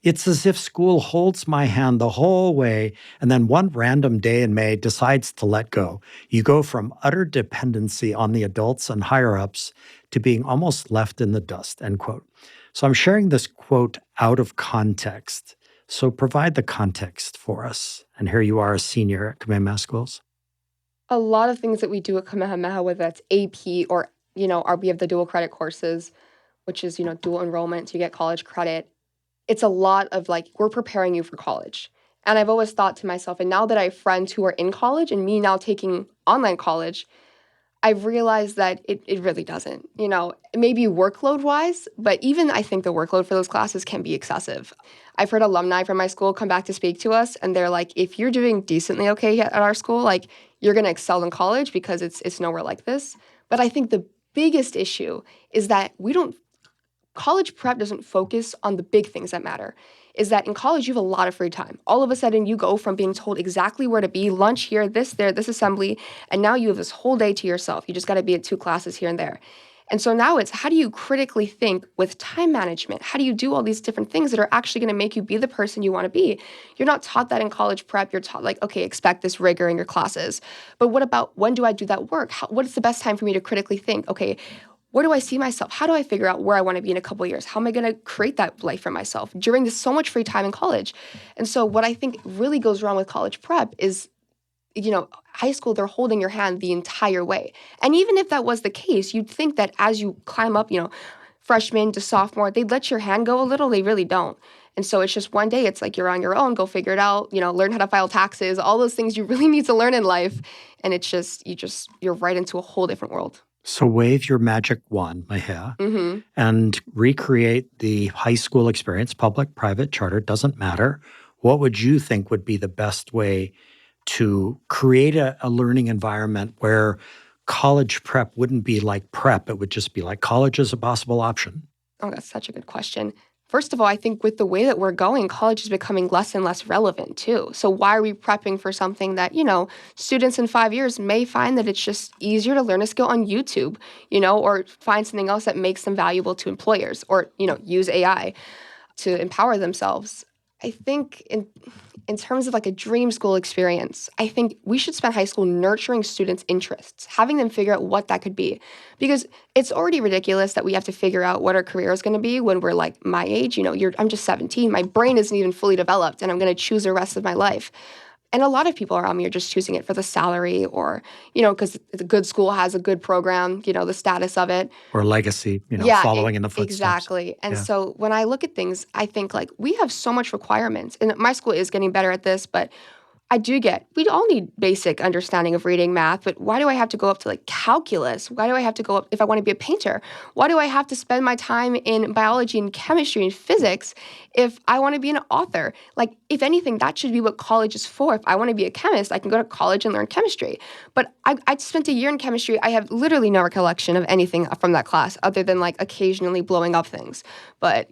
"It's as if school holds my hand the whole way, and then one random day in May decides to let go. You go from utter dependency on the adults and higher-ups to being almost left in the dust," end quote. So I'm sharing this quote out of context. So provide the context for us. And here you are, a senior at Kamehameha Schools. A lot of things that we do at Kamehameha, whether that's AP or, we have the dual credit courses, which is, dual enrollment, so you get college credit. It's a lot of we're preparing you for college. And I've always thought to myself, and now that I have friends who are in college and me now taking online college, I've realized that it really doesn't, maybe workload wise, but even I think the workload for those classes can be excessive. I've heard alumni from my school come back to speak to us, and they're like, if you're doing decently okay at our school, you're going to excel in college because it's nowhere like this. But I think the biggest issue is that college prep doesn't focus on the big things that matter. Is that in college, you have a lot of free time. All of a sudden, you go from being told exactly where to be, lunch here, this there, this assembly, and now you have this whole day to yourself. You just got to be at 2 classes here and there. And so now it's how do you critically think with time management? How do you do all these different things that are actually going to make you be the person you want to be? You're not taught that in college prep. You're taught okay, expect this rigor in your classes. But what about when do I do that work? What is the best time for me to critically think? Okay, where do I see myself? How do I figure out where I want to be in a couple of years? How am I going to create that life for myself during this so much free time in college? And so what I think really goes wrong with college prep is, high school, they're holding your hand the entire way. And even if that was the case, you'd think that as you climb up, freshman to sophomore, they'd let your hand go a little. They really don't. And so it's just one day, it's you're on your own, go figure it out, learn how to file taxes, all those things you really need to learn in life. And it's just, you're right into a whole different world. So wave your magic wand, Mahea, and recreate the high school experience, public, private, charter, doesn't matter. What would you think would be the best way to create a learning environment where college prep wouldn't be like prep, it would just be like college is a possible option? Oh, that's such a good question. first of all, I think with the way that we're going, college is becoming less and less relevant too. So why are we prepping for something that, students in 5 years may find that it's just easier to learn a skill on YouTube, or find something else that makes them valuable to employers, or, use AI to empower themselves. I think in terms of like a dream school experience, I think we should spend high school nurturing students' interests, having them figure out what that could be. Because it's already ridiculous that we have to figure out what our career is going to be when we're like my age. I'm just 17. My brain isn't even fully developed, and I'm going to choose the rest of my life. And a lot of people around me are just choosing it for the salary or, because a good school has a good program, the status of it. Or legacy, following in the footsteps. Exactly. And Yeah. so when I look at things, I think like we have so much requirements. And my school is getting better at this, but we all need basic understanding of reading, math, but why do I have to go up to like calculus? Why do I have to go up if I want to be a painter? Why do I have to spend my time in biology and chemistry and physics if I want to be an author? Like, if anything, that should be what college is for. If I want to be a chemist, I can go to college and learn chemistry. But I spent a year in chemistry. I have literally no recollection of anything from that class other than like occasionally blowing up things. But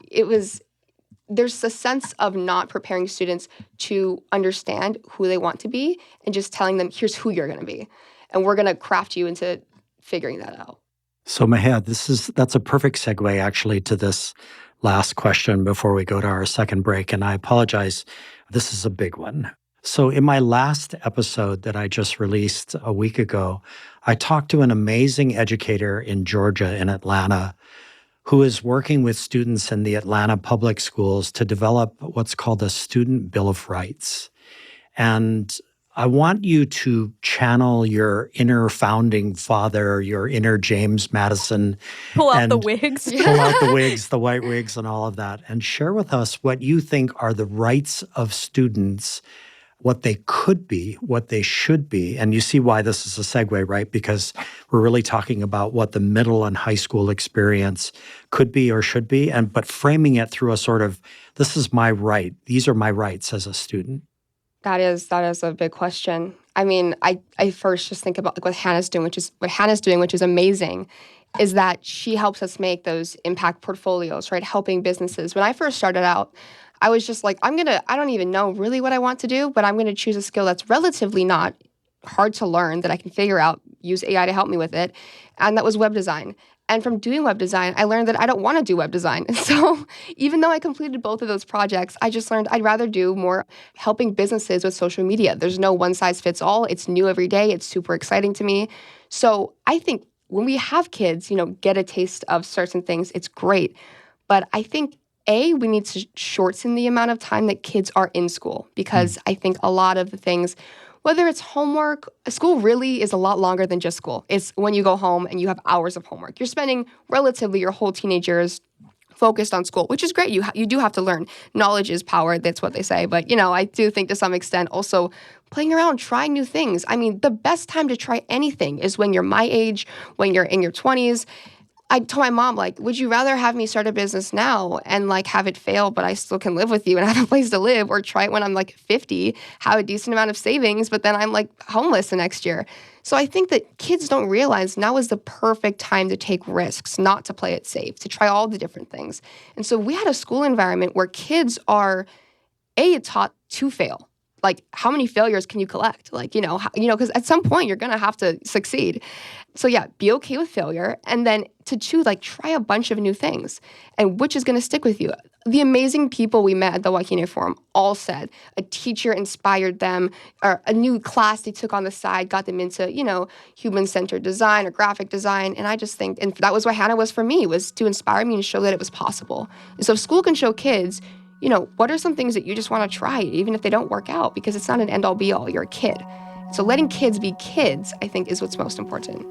there's a sense of not preparing students to understand who they want to be and just telling them, here's who you're going to be. And we're going to craft you into figuring that out. So Mahia, that's a perfect segue actually to this last question before we go to our second break. And I apologize, this is a big one. So in my last episode that I just released a week ago, I talked to an amazing educator in Georgia, in Atlanta, who is working with students in the Atlanta public schools to develop what's called a Student Bill of Rights. And I want you to channel your inner founding father, your inner James Madison. Pull out the wigs. Pull out the wigs, the white wigs, and all of that, and share with us what you think are the rights of students, what they could be, what they should be. And you see why this is a segue, right? Because we're really talking about what the middle and high school experience could be or should be, but framing it through a sort of, this is my right. These are my rights as a student. That is a big question. I mean, I first just think about like what Hannah's doing, which is amazing, is that she helps us make those impact portfolios, right? Helping businesses. When I first started out, I was just like, I don't even know really what I want to do, but I'm going to choose a skill that's relatively not hard to learn, that I can figure out, use AI to help me with it. And that was web design. And from doing web design, I learned that I don't want to do web design. So even though I completed both of those projects, I just learned I'd rather do more helping businesses with social media. There's no one size fits all. It's new every day. It's super exciting to me. So I think when we have kids, get a taste of certain things, it's great. But I think we need to shorten the amount of time that kids are in school, because I think a lot of the things, whether it's homework, school really is a lot longer than just school. It's when you go home and you have hours of homework. You're spending relatively your whole teenage years focused on school, which is great. You do have to learn. Knowledge is power. That's what they say. But, I do think to some extent also playing around, trying new things. I mean, the best time to try anything is when you're my age, when you're in your 20s. I told my mom, like, would you rather have me start a business now and, like, have it fail, but I still can live with you and have a place to live, or try it when I'm, like, 50, have a decent amount of savings, but then I'm, like, homeless the next year? So I think that kids don't realize now is the perfect time to take risks, not to play it safe, to try all the different things. And so we had a school environment where kids are, taught to fail. Like, how many failures can you collect? Like, because at some point you're going to have to succeed. So yeah, be okay with failure. And then to like, try a bunch of new things, and which is going to stick with you. The amazing people we met at the Wahine Forum all said a teacher inspired them, or a new class they took on the side got them into, human-centered design or graphic design. And I just think, and that was what Hannah was for me, was to inspire me and show that it was possible. And so if school can show kids, what are some things that you just want to try, even if they don't work out, because it's not an end-all be-all. You're a kid. So letting kids be kids, I think, is what's most important.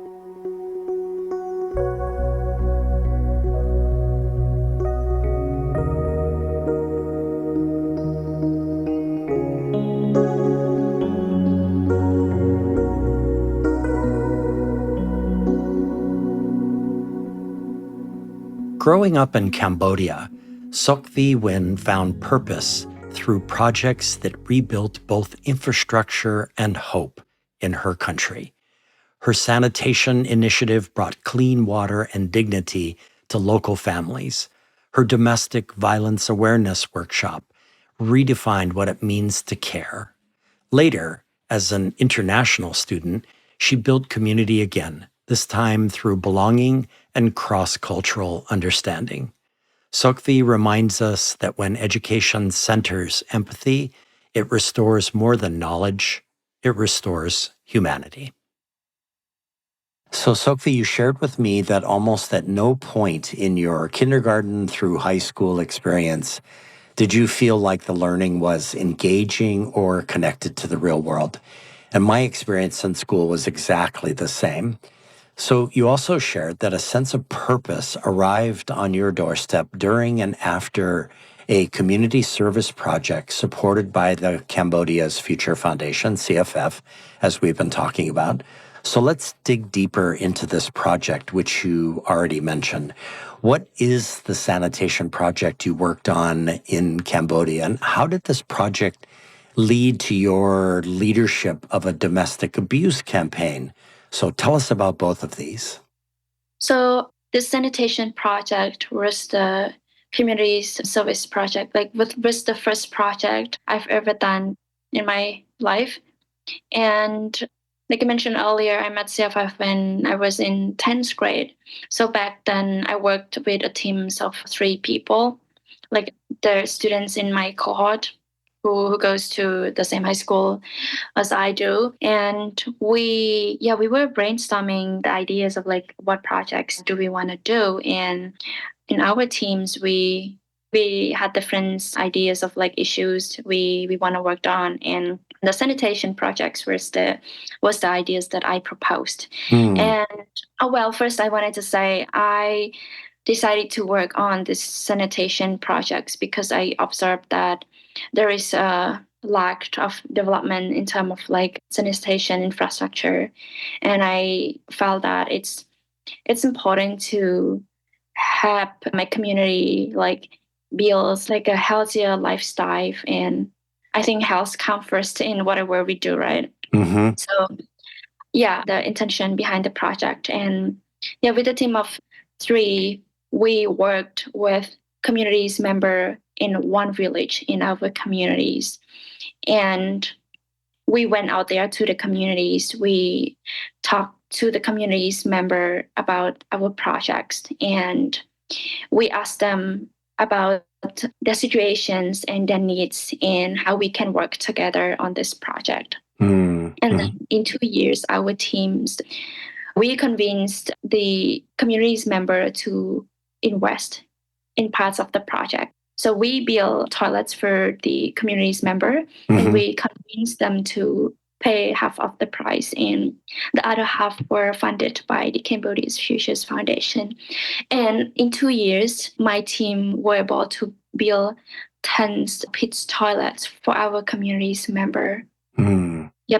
Growing up in Cambodia, Sok Thi Win found purpose through projects that rebuilt both infrastructure and hope in her country. Her sanitation initiative brought clean water and dignity to local families. Her domestic violence awareness workshop redefined what it means to care. Later, as an international student, she built community again, this time through belonging and cross-cultural understanding. Sokvi reminds us that when education centers empathy, it restores more than knowledge, it restores humanity. So, Sokvi, you shared with me that almost at no point in your kindergarten through high school experience did you feel like the learning was engaging or connected to the real world. And my experience in school was exactly the same. So you also shared that a sense of purpose arrived on your doorstep during and after a community service project supported by the Cambodia's Future Foundation, CFF, as we've been talking about. So let's dig deeper into this project, which you already mentioned. What is the sanitation project you worked on in Cambodia, and how did this project lead to your leadership of a domestic abuse campaign? So tell us about both of these. So the sanitation project was the community service project, was the first project I've ever done in my life. And like I mentioned earlier, I met CFF when I was in 10th grade. So back then I worked with a team of 3 people, like the students in my cohort who goes to the same high school as I do. And we were brainstorming the ideas of like what projects do we want to do. And in our teams, we had different ideas of like issues we want to work on, and the sanitation projects was the ideas that I proposed. And first I wanted to say I decided to work on this sanitation projects because I observed that there is a lack of development in terms of like sanitation infrastructure, and I felt that it's important to help my community like build like a healthier lifestyle, and I think health comes first in whatever we do, right? So the intention behind the project, and with a team of 3, we worked with communities member in one village in our communities, and we went out there to the communities. We talked to the communities member about our projects, and we asked them about their situations and their needs and how we can work together on this project. And then in 2 years, our teams, we convinced the communities member to invest in parts of the project. So we built toilets for the communities member, and we convinced them to pay half of the price, and the other half were funded by the Cambodia's Futures Foundation. And in 2 years, my team were able to build 10 pit toilets for our communities member.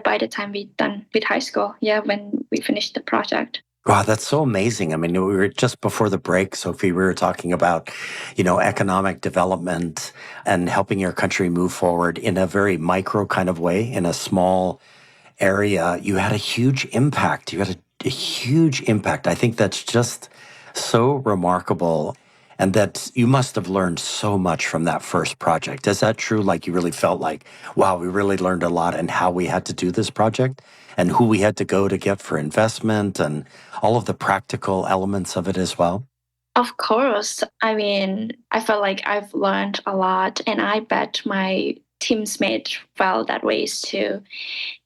By the time we're done with high school, when we finished the project. Wow, that's so amazing. I mean, we were just before the break, Sophie, we were talking about, economic development and helping your country move forward in a very micro kind of way, in a small area. You had a huge impact. You had a huge impact. I think that's just so remarkable, and that you must have learned so much from that first project. Is that true? Like you really felt like, wow, we really learned a lot in how we had to do this project and who we had to go to get for investment and all of the practical elements of it as well? Of course. I mean, I felt like I've learned a lot, and I bet my teammates felt that way too.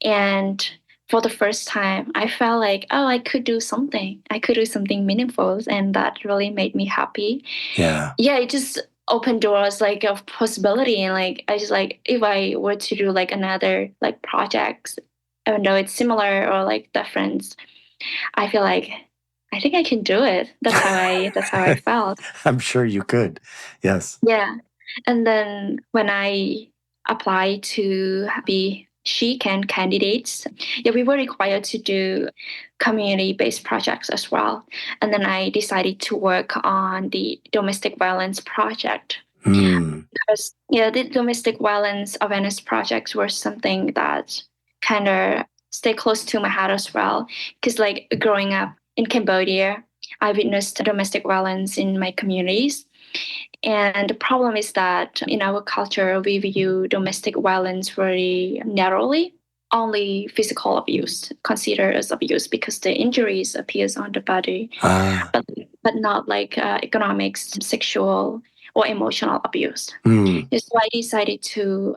And for the first time, I felt like, I could do something. I could do something meaningful, and that really made me happy. It just opened doors like of possibility, and like I just like if I were to do like another like projects, even though it's similar or like different, I feel like I think I can do it. That's how I felt. I'm sure you could. Yes. Yeah. And then when I applied to be SHE-CAN candidates, we were required to do community-based projects as well. And then I decided to work on the domestic violence project. Because the domestic violence awareness projects were something that kind of stay close to my heart as well. Because like growing up in Cambodia, I witnessed domestic violence in my communities. And the problem is that in our culture, we view domestic violence very narrowly. Only physical abuse considered as abuse because the injuries appears on the body, but not like economics, sexual or emotional abuse. So I decided to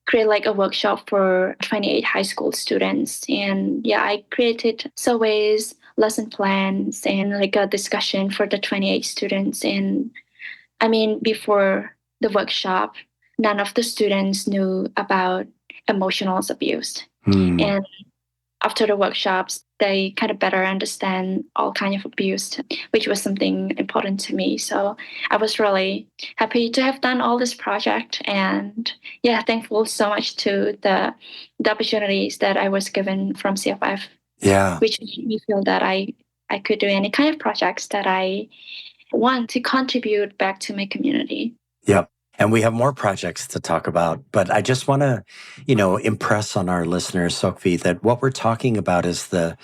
create like a workshop for 28 high school students. And yeah, I created surveys, lesson plans, and like a discussion for the 28 students. And I mean, before the workshop, none of the students knew about emotional abuse. And after the workshops, they kind of better understand all kind of abuse, which was something important to me. So I was really happy to have done all this project, and yeah, thankful so much to the opportunities that I was given from CFF. Yeah, which made me feel that I could do any kind of projects that I want to contribute back to my community. Yep. And we have more projects to talk about, but I just want to, impress on our listeners, Seokvi, that what we're talking about is that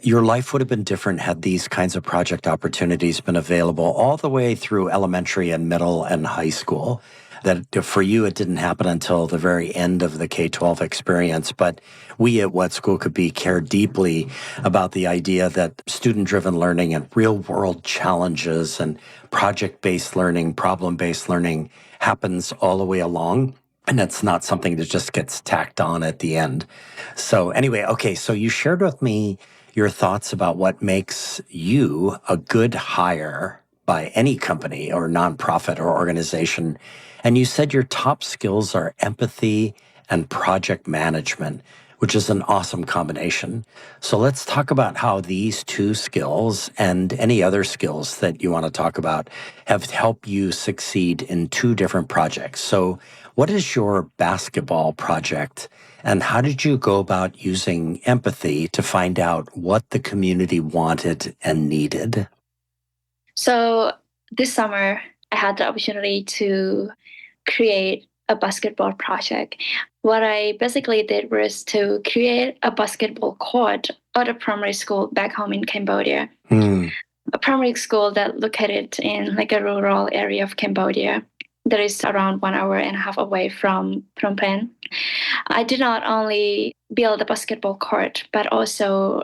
your life would have been different had these kinds of project opportunities been available all the way through elementary and middle and high school. That for you, it didn't happen until the very end of the K-12 experience. But we at What School Could Be care deeply about the idea that student-driven learning and real-world challenges and project-based learning, problem-based learning happens all the way along. And it's not something that just gets tacked on at the end. So anyway, okay, so you shared with me your thoughts about what makes you a good hire by any company or nonprofit or organization. And you said your top skills are empathy and project management, which is an awesome combination. So let's talk about how these two skills and any other skills that you want to talk about have helped you succeed in two different projects. So what is your basketball project, and how did you go about using empathy to find out what the community wanted and needed? So this summer, I had the opportunity to create a basketball project. What I basically did was to create a basketball court at a primary school back home in Cambodia. A primary school that located in like a rural area of Cambodia that is around 1.5 hours away from Phnom Penh. I did not only build a basketball court, but also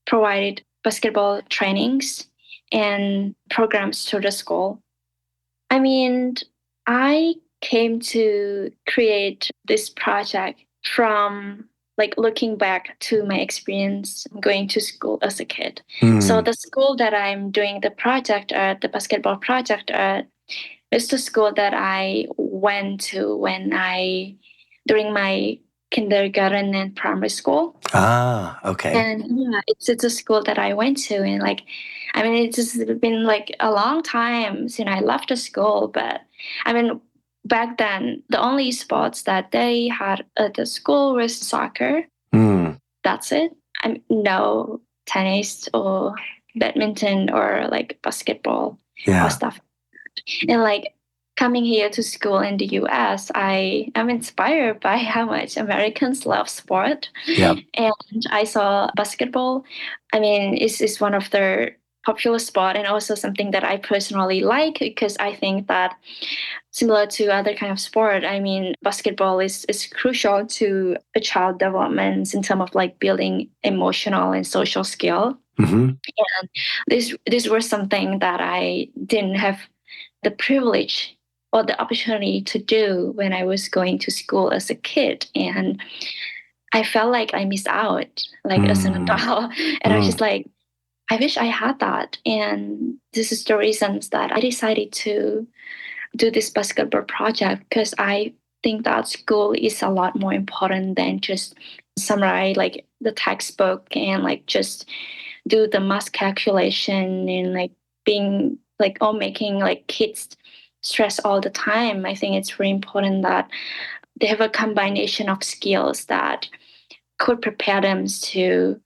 provided basketball trainings and programs to the school. I mean, I came to create this project from like looking back to my experience going to school as a kid. So the school that I'm doing the project at, the basketball project at, is the school that I went to during my kindergarten and primary school. Okay. And yeah, it's a school that I went to, and like, I mean, it's just been like a long time since I left the school. But I mean, back then, the only sports that they had at the school was soccer. That's it. No tennis or badminton or like basketball or stuff. And like coming here to school in the US, I am inspired by how much Americans love sport. Yep. And I saw basketball. I mean, it's one of their popular sport, and also something that I personally like, because I think that similar to other kind of sport, I mean, basketball is crucial to a child development in terms of like building emotional and social skill. And this was something that I didn't have the privilege or the opportunity to do when I was going to school as a kid. And I felt like I missed out, like as an adult. And I was just like, I wish I had that. And this is the reasons that I decided to do this basketball project, because I think that school is a lot more important than just summarize like the textbook and like just do the math calculation and like being like all making like kids stress all the time. I think it's very important that they have a combination of skills that could prepare them to,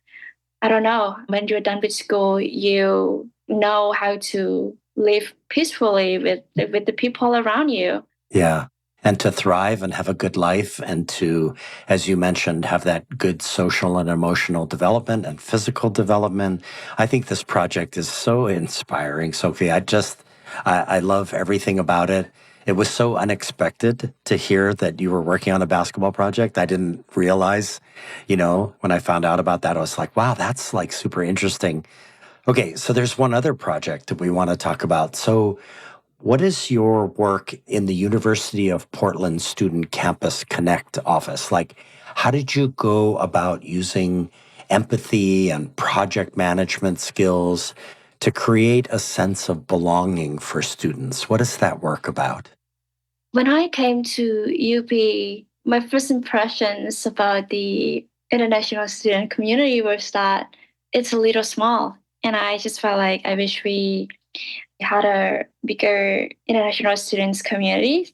I don't know, when you're done with school, you know how to live peacefully with the people around you. Yeah. And to thrive and have a good life, and to, as you mentioned, have that good social and emotional development and physical development. I think this project is so inspiring, Sophie. I love everything about it. It was so unexpected to hear that you were working on a basketball project. I didn't realize, when I found out about that, I was like, wow, that's like super interesting. Okay, so there's one other project that we want to talk about. So what is your work in the University of Portland Student Campus Connect office? Like, how did you go about using empathy and project management skills to create a sense of belonging for students? What is that work about? When I came to UP, my first impressions about the international student community was that it's a little small. And I just felt like I wish we had a bigger international students community.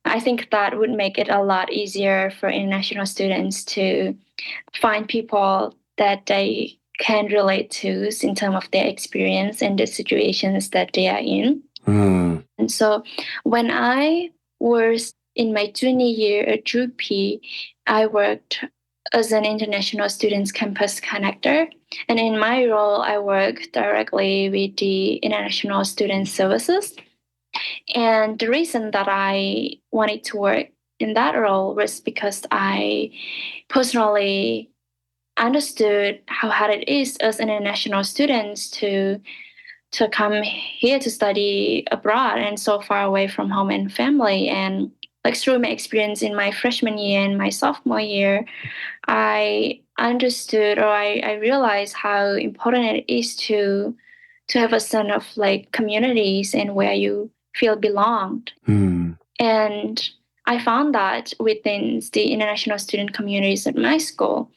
I think that would make it a lot easier for international students to find people that they can relate to in terms of their experience and the situations that they are in. And so when I was in my junior year at UP, I worked as an international students campus connector. And in my role, I work directly with the international student services. And the reason that I wanted to work in that role was because I personally understood how hard it is as international students to come here to study abroad and so far away from home and family. And like through my experience in my freshman year and my sophomore year, I understood, or I realized how important it is to have a sense of like communities and where you feel belonged. And I found that within the international student communities at my school.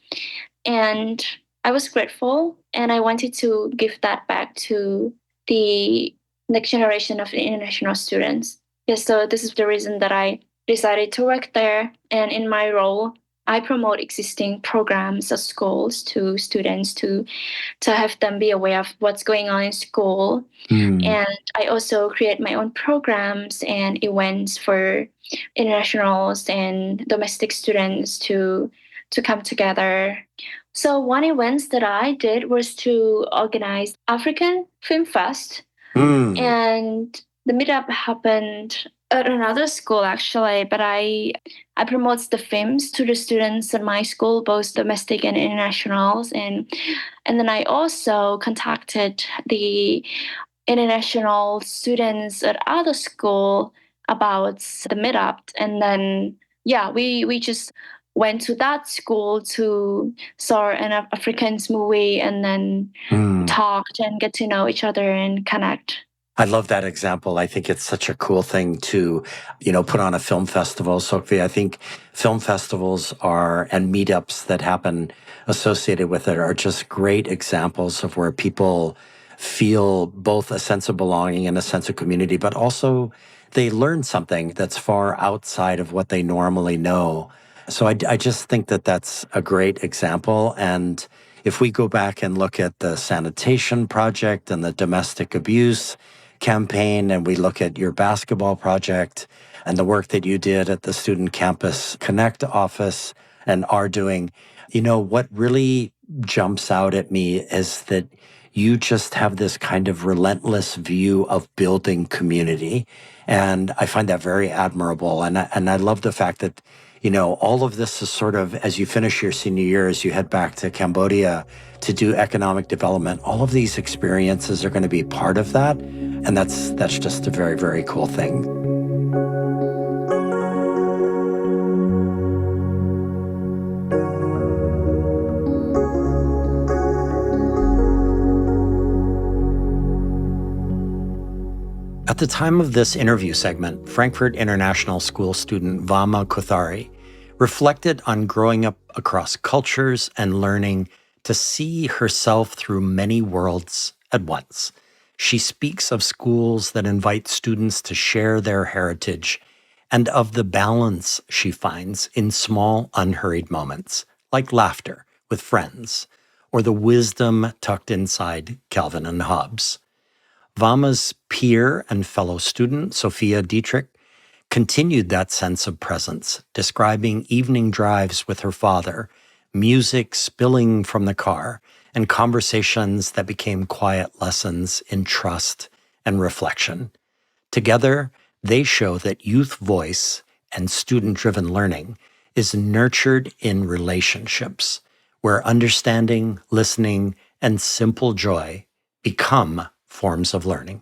And I was grateful, and I wanted to give that back to the next generation of the international students. Yes, so this is the reason that I decided to work there. And in my role, I promote existing programs at schools to students to have them be aware of what's going on in school. And I also create my own programs and events for internationals and domestic students to come together. So one event that I did was to organize African Film Fest. And the meetup happened at another school actually, but I promote the films to the students at my school, both domestic and internationals. And then I also contacted the international students at other school about the meetup. And then, we just went to that school to saw an Afrikaans movie and then talked and get to know each other and connect. I love that example. I think it's such a cool thing to, put on a film festival. Sokvi, I think film festivals and meetups that happen associated with it are just great examples of where people feel both a sense of belonging and a sense of community, but also they learn something that's far outside of what they normally know. So I just think that that's a great example. And if we go back and look at the sanitation project and the domestic abuse campaign, and we look at your basketball project and the work that you did at the Student Campus Connect office and are doing, what really jumps out at me is that you just have this kind of relentless view of building community. And I find that very admirable. And I love the fact that, all of this is sort of, as you finish your senior year, as you head back to Cambodia to do economic development, all of these experiences are going to be part of that. And that's just a very, very cool thing. At the time of this interview segment, Frankfurt International School student Vama Kothari reflected on growing up across cultures and learning to see herself through many worlds at once. She speaks of schools that invite students to share their heritage and of the balance she finds in small, unhurried moments, like laughter with friends or the wisdom tucked inside Calvin and Hobbes. Vama's peer and fellow student, Sophia Dietrich, continued that sense of presence, describing evening drives with her father, music spilling from the car, and conversations that became quiet lessons in trust and reflection. Together, they show that youth voice and student-driven learning is nurtured in relationships where understanding, listening, and simple joy become forms of learning.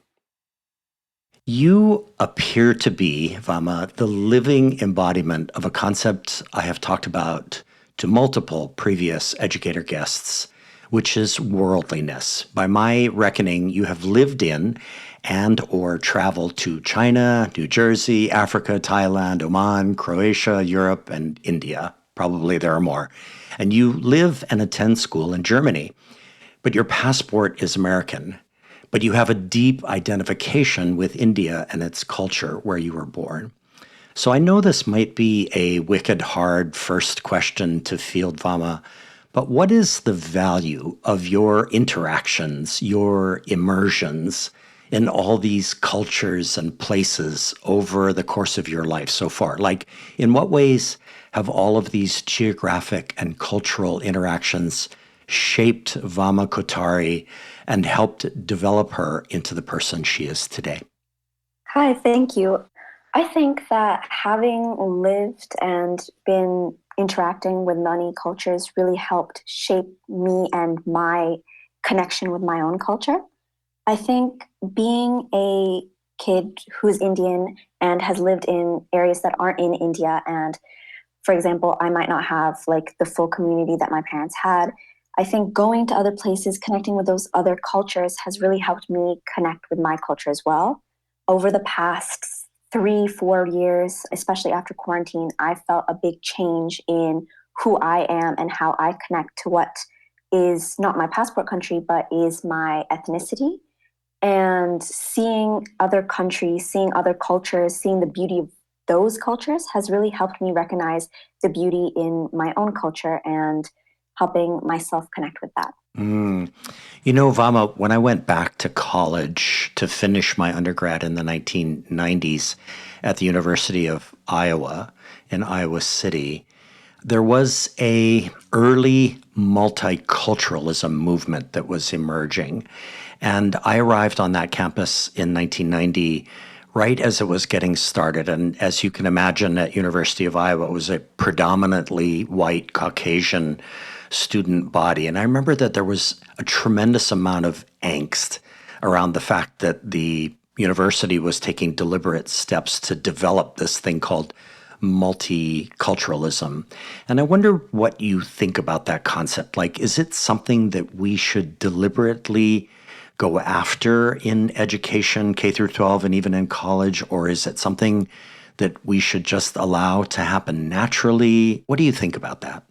You appear to be, Vama, the living embodiment of a concept I have talked about to multiple previous educator guests, which is worldliness. By my reckoning, you have lived in and or traveled to China, New Jersey, Africa, Thailand, Oman, Croatia, Europe, and India. Probably there are more. And you live and attend school in Germany, but your passport is American. But you have a deep identification with India and its culture where you were born. So I know this might be a wicked hard first question to field, Vama, but what is the value of your interactions, your immersions in all these cultures and places over the course of your life so far? Like, in what ways have all of these geographic and cultural interactions shaped Vama Kothari and helped develop her into the person she is today? Hi, thank you. I think that having lived and been interacting with many cultures really helped shape me and my connection with my own culture. I think being a kid who's Indian and has lived in areas that aren't in India, and for example, I might not have like the full community that my parents had, I think going to other places, connecting with those other cultures has really helped me connect with my culture as well. Over the past 3-4 years, especially after quarantine, I felt a big change in who I am and how I connect to what is not my passport country, but is my ethnicity. And seeing other countries, seeing other cultures, seeing the beauty of those cultures has really helped me recognize the beauty in my own culture and helping myself connect with that. You know, Vama, when I went back to college to finish my undergrad in the 1990s at the University of Iowa in Iowa City, there was a early multiculturalism movement that was emerging. And I arrived on that campus in 1990 right as it was getting started. And as you can imagine, at University of Iowa, it was a predominantly white Caucasian student body. And I remember that there was a tremendous amount of angst around the fact that the university was taking deliberate steps to develop this thing called multiculturalism. And I wonder what you think about that concept. Like, is it something that we should deliberately go after in education, K through 12, and even in college? Or is it something that we should just allow to happen naturally? What do you think about that?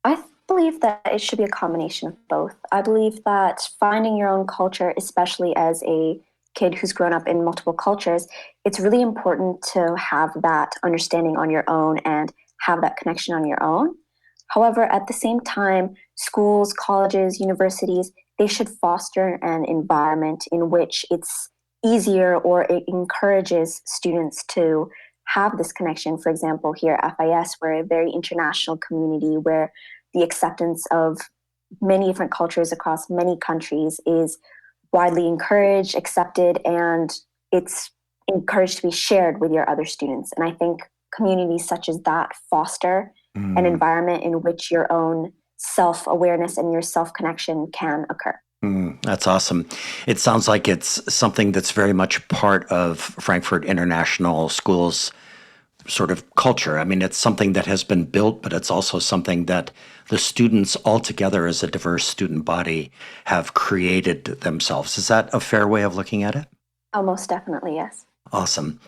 I believe that it should be a combination of both. I believe that finding your own culture, especially as a kid who's grown up in multiple cultures, it's really important to have that understanding on your own and have that connection on your own. However, at the same time, schools, colleges, universities, they should foster an environment in which it's easier or it encourages students to have this connection. For example, here at FIS, we're a very international community where the acceptance of many different cultures across many countries is widely encouraged, accepted, and it's encouraged to be shared with your other students. And I think communities such as that foster an environment in which your own self-awareness and your self-connection can occur. That's awesome. It sounds like it's something that's very much part of Frankfurt International School's sort of culture. I mean, it's something that has been built, but it's also something that the students altogether as a diverse student body have created themselves. Is that a fair way of looking at it? Oh, most definitely, yes. Awesome.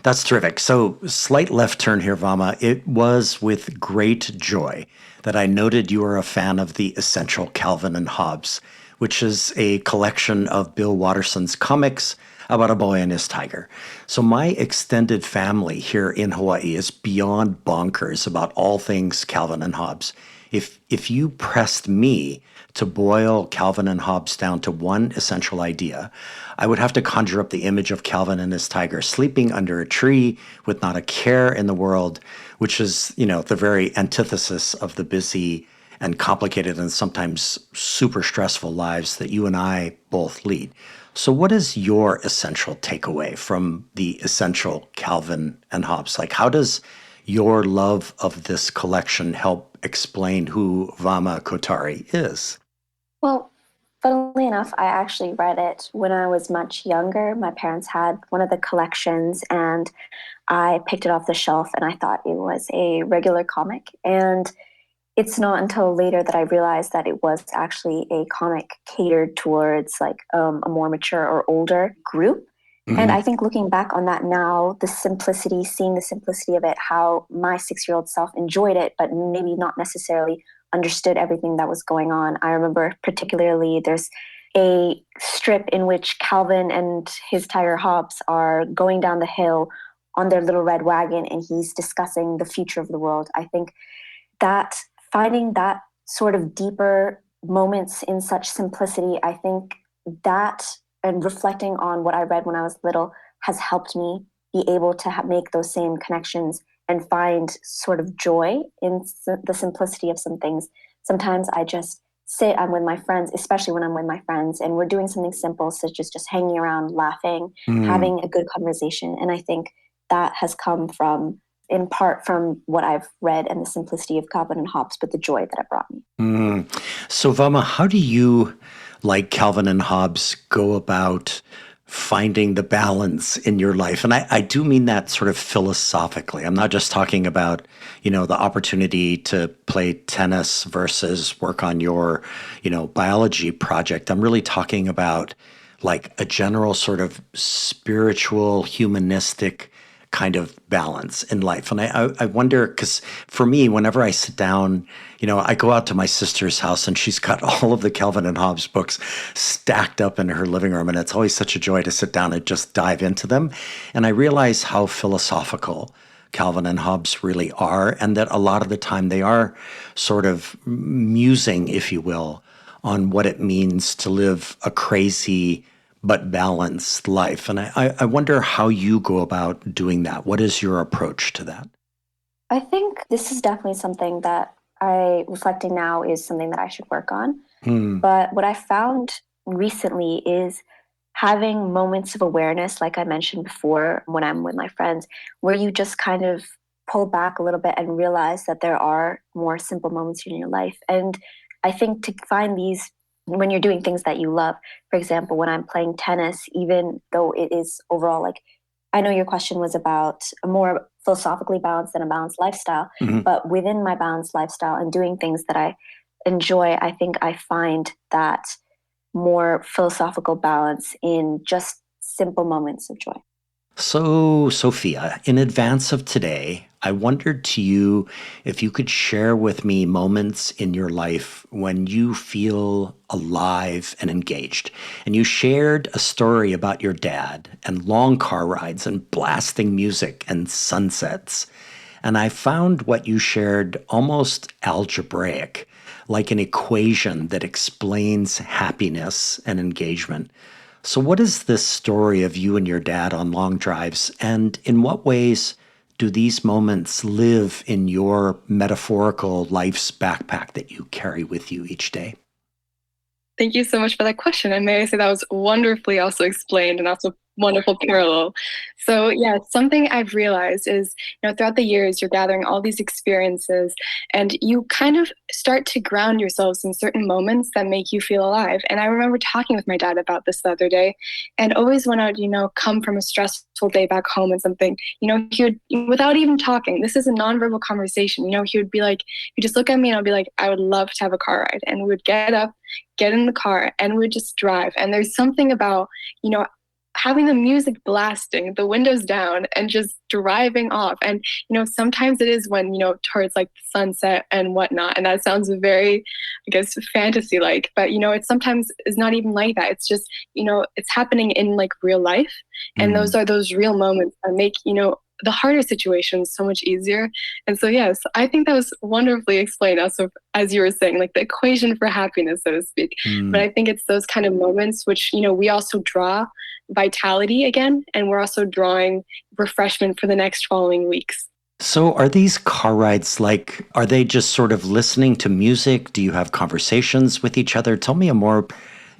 That's terrific. So, slight left turn here, Vama. It was with great joy that I noted you are a fan of the Essential Calvin and Hobbes, which is a collection of Bill Watterson's comics about a boy and his tiger. So my extended family here in Hawaii is beyond bonkers about all things Calvin and Hobbes. If you pressed me to boil Calvin and Hobbes down to one essential idea, I would have to conjure up the image of Calvin and his tiger sleeping under a tree with not a care in the world, which is, you know, the very antithesis of the busy and complicated and sometimes super stressful lives that you and I both lead. So what is your essential takeaway from the essential Calvin and Hobbes? Like, how does your love of this collection help explain who Vama Kotari is? Well, funnily enough, I actually read it when I was much younger. My parents had one of the collections and I picked it off the shelf and I thought it was a regular comic. And it's not until later that I realized that it was actually a comic catered towards like a more mature or older group. Mm-hmm. And I think looking back on that now, the simplicity, seeing the simplicity of it, how my 6-year-old self enjoyed it, but maybe not necessarily understood everything that was going on. I remember particularly there's a strip in which Calvin and his tiger Hobbes are going down the hill on their little red wagon and he's discussing the future of the world. I think that finding that sort of deeper moments in such simplicity, I think that and reflecting on what I read when I was little has helped me be able to make those same connections and find sort of joy in the simplicity of some things. Sometimes I just I'm with my friends, especially when I'm with my friends, and we're doing something simple, such as just hanging around, laughing, having a good conversation. And I think that has come from, in part, from what I've read and the simplicity of Calvin and Hobbes, but the joy that it brought me. So, Vama, how do you, like Calvin and Hobbes, go about finding the balance in your life? And I do mean that sort of philosophically. I'm not just talking about, the opportunity to play tennis versus work on your, biology project. I'm really talking about like a general sort of spiritual, humanistic kind of balance in life. And I wonder, because for me, whenever I sit down, I go out to my sister's house and she's got all of the Calvin and Hobbes books stacked up in her living room. And it's always such a joy to sit down and just dive into them. And I realize how philosophical Calvin and Hobbes really are, and that a lot of the time they are sort of musing, if you will, on what it means to live a crazy but balanced life. And I wonder how you go about doing that. What is your approach to that? I think this is definitely something that reflecting now is something that I should work on. But what I found recently is having moments of awareness, like I mentioned before, when I'm with my friends, where you just kind of pull back a little bit and realize that there are more simple moments in your life. And I think to find these when you're doing things that you love, for example, when I'm playing tennis, even though it is overall like, I know your question was about a more philosophically balanced than a balanced lifestyle, but within my balanced lifestyle and doing things that I enjoy, I think I find that more philosophical balance in just simple moments of joy. So, Sophia, in advance of today, I wondered to you if you could share with me moments in your life when you feel alive and engaged. And you shared a story about your dad and long car rides and blasting music and sunsets. And I found what you shared almost algebraic, like an equation that explains happiness and engagement. So what is this story of you and your dad on long drives, and in what ways do these moments live in your metaphorical life's backpack that you carry with you each day? Thank you so much for that question. And may I say that was wonderfully also explained and also wonderful parallel. So yeah, something I've realized is, throughout the years, you're gathering all these experiences and you kind of start to ground yourselves in certain moments that make you feel alive. And I remember talking with my dad about this the other day, and always when I would, come from a stressful day back home and something, he would, without even talking, this is a nonverbal conversation, he would be like, he'd just look at me and I'll be like, I would love to have a car ride. And we would get up, get in the car, and we would just drive. And there's something about, having the music blasting, the windows down, and just driving off. And, sometimes it is when, towards like sunset and whatnot. And that sounds very, I guess, fantasy-like. But, it sometimes is not even like that. It's just, it's happening in like real life. And those are those real moments that make, the harder situations so much easier. And so, yes, I think that was wonderfully explained also, as you were saying, like the equation for happiness, so to speak. But I think it's those kind of moments which, we also draw vitality again, and we're also drawing refreshment for the next following weeks. So are these car rides are they just sort of listening to music? Do you have conversations with each other? Tell me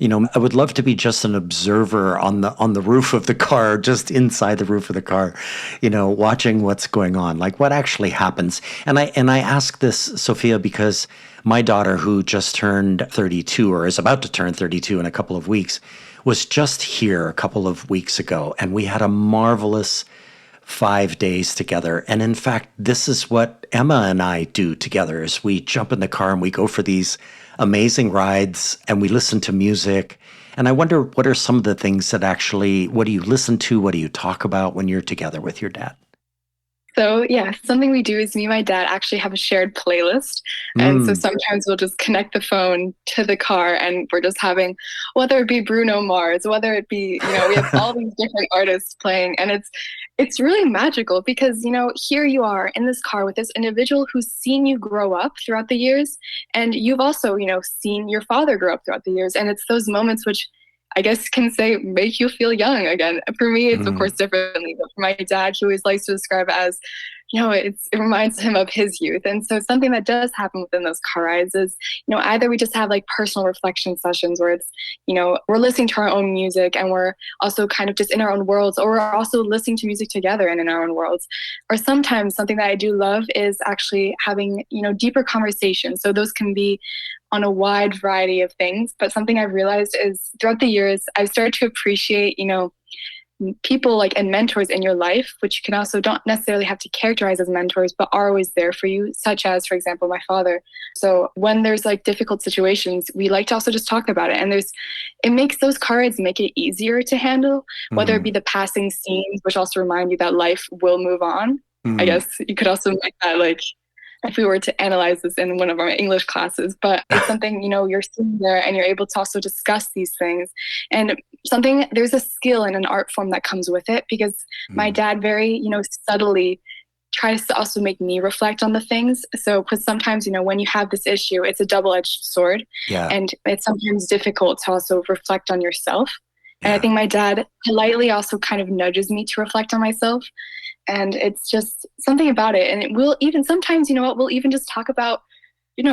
I would love to be just an observer on the roof of the car, just inside the roof of the car, watching what's going on, like what actually happens. And I ask this, Sophia, because my daughter, who just turned 32 or is about to turn 32 in a couple of weeks, was just here a couple of weeks ago, and we had a marvelous 5 days together. And in fact, this is what Emma and I do together, is we jump in the car and we go for these amazing rides and we listen to music. And I wonder, what are some of the things that actually, what do you listen to? What do you talk about when you're together with your dad? So yeah, something we do is me and my dad actually have a shared playlist. And so sometimes we'll just connect the phone to the car and we're just having, whether it be Bruno Mars, whether it be, we have all these different artists playing. And it's really magical because, here you are in this car with this individual who's seen you grow up throughout the years. And you've also, seen your father grow up throughout the years. And it's those moments which I guess can say make you feel young again. For me, it's of course differently, but for my dad, he always likes to describe it as, it reminds him of his youth. And so something that does happen within those car rides is, either we just have like personal reflection sessions where it's, we're listening to our own music and we're also kind of just in our own worlds, or we're also listening to music together and in our own worlds. Or sometimes something that I do love is actually having, deeper conversations. So those can be on a wide variety of things. But something I've realized is throughout the years, I've started to appreciate, people like and mentors in your life, which you can also don't necessarily have to characterize as mentors, but are always there for you, such as, for example, my father. So when there's like difficult situations, we like to also just talk about it. And it makes those car rides make it easier to handle, whether it be the passing scenes, which also remind you that life will move on. I guess you could also make that like, if we were to analyze this in one of our English classes, but it's something, you're sitting there and you're able to also discuss these things. And there's a skill and an art form that comes with it, because my dad very, subtly tries to also make me reflect on the things. So, because sometimes, when you have this issue, it's a double-edged sword. Yeah. And it's sometimes difficult to also reflect on yourself. And I think my dad politely also kind of nudges me to reflect on myself. And it's just something about it. And it will even sometimes, we'll even just talk about,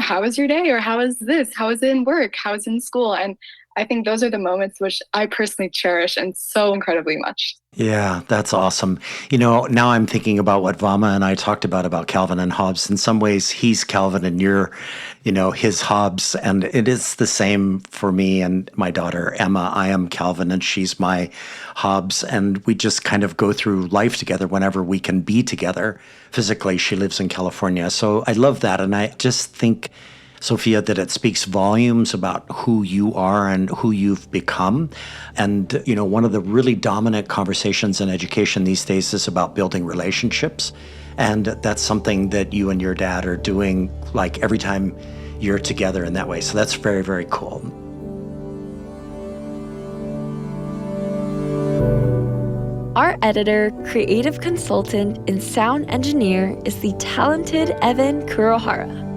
how was your day? Or how is this? How is it in work? How is it in school? And I think those are the moments which I personally cherish and so incredibly much. Yeah, that's awesome. Now I'm thinking about what Vama and I talked about Calvin and Hobbes. In some ways, he's Calvin and you're, his Hobbes. And it is the same for me and my daughter, Emma. I am Calvin and she's my Hobbes. And we just kind of go through life together whenever we can be together. Physically, she lives in California. So I love that. And I just think, Sophia, that it speaks volumes about who you are and who you've become. And, one of the really dominant conversations in education these days is about building relationships. And that's something that you and your dad are doing, like every time you're together in that way. So that's very, very cool. Our editor, creative consultant, and sound engineer is the talented Evan Kurohara.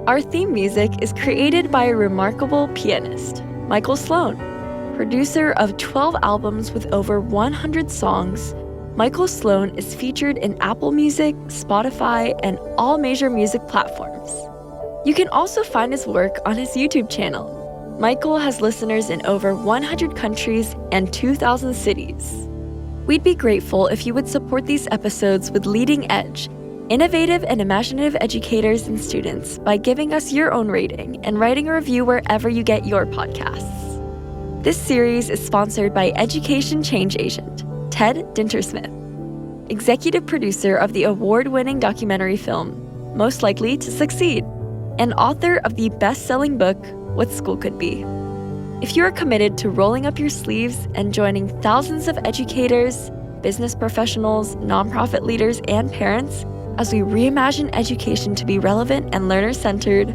Our theme music is created by a remarkable pianist, Michael Sloan. Producer of 12 albums with over 100 songs, Michael Sloan is featured in Apple Music, Spotify, and all major music platforms. You can also find his work on his YouTube channel. Michael has listeners in over 100 countries and 2,000 cities. We'd be grateful if you would support these episodes with leading edge, innovative and imaginative educators and students by giving us your own rating and writing a review wherever you get your podcasts. This series is sponsored by Education Change Agent, Ted Dintersmith, executive producer of the award-winning documentary film, Most Likely to Succeed, and author of the best-selling book, What School Could Be. If you are committed to rolling up your sleeves and joining thousands of educators, business professionals, nonprofit leaders, and parents as we reimagine education to be relevant and learner-centered,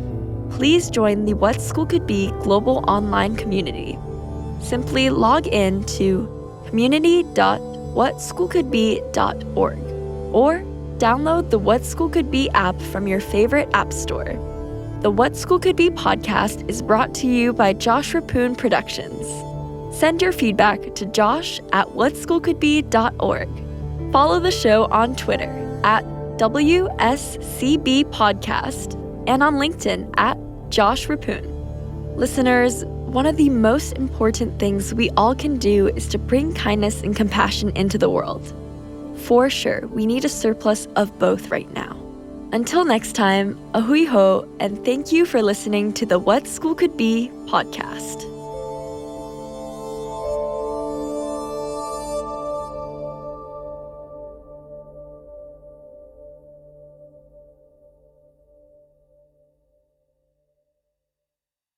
please join the What School Could Be global online community. Simply log in to community.whatschoolcouldbe.org or download the What School Could Be app from your favorite app store. The What School Could Be podcast is brought to you by Josh Rapoon Productions. Send your feedback to josh@whatschoolcouldbe.org. Follow the show on Twitter @WSCB Podcast and on LinkedIn @Josh Rapoon. Listeners, one of the most important things we all can do is to bring kindness and compassion into the world. For sure, we need a surplus of both right now. Until next time, ahui ho, and thank you for listening to the What School Could Be podcast.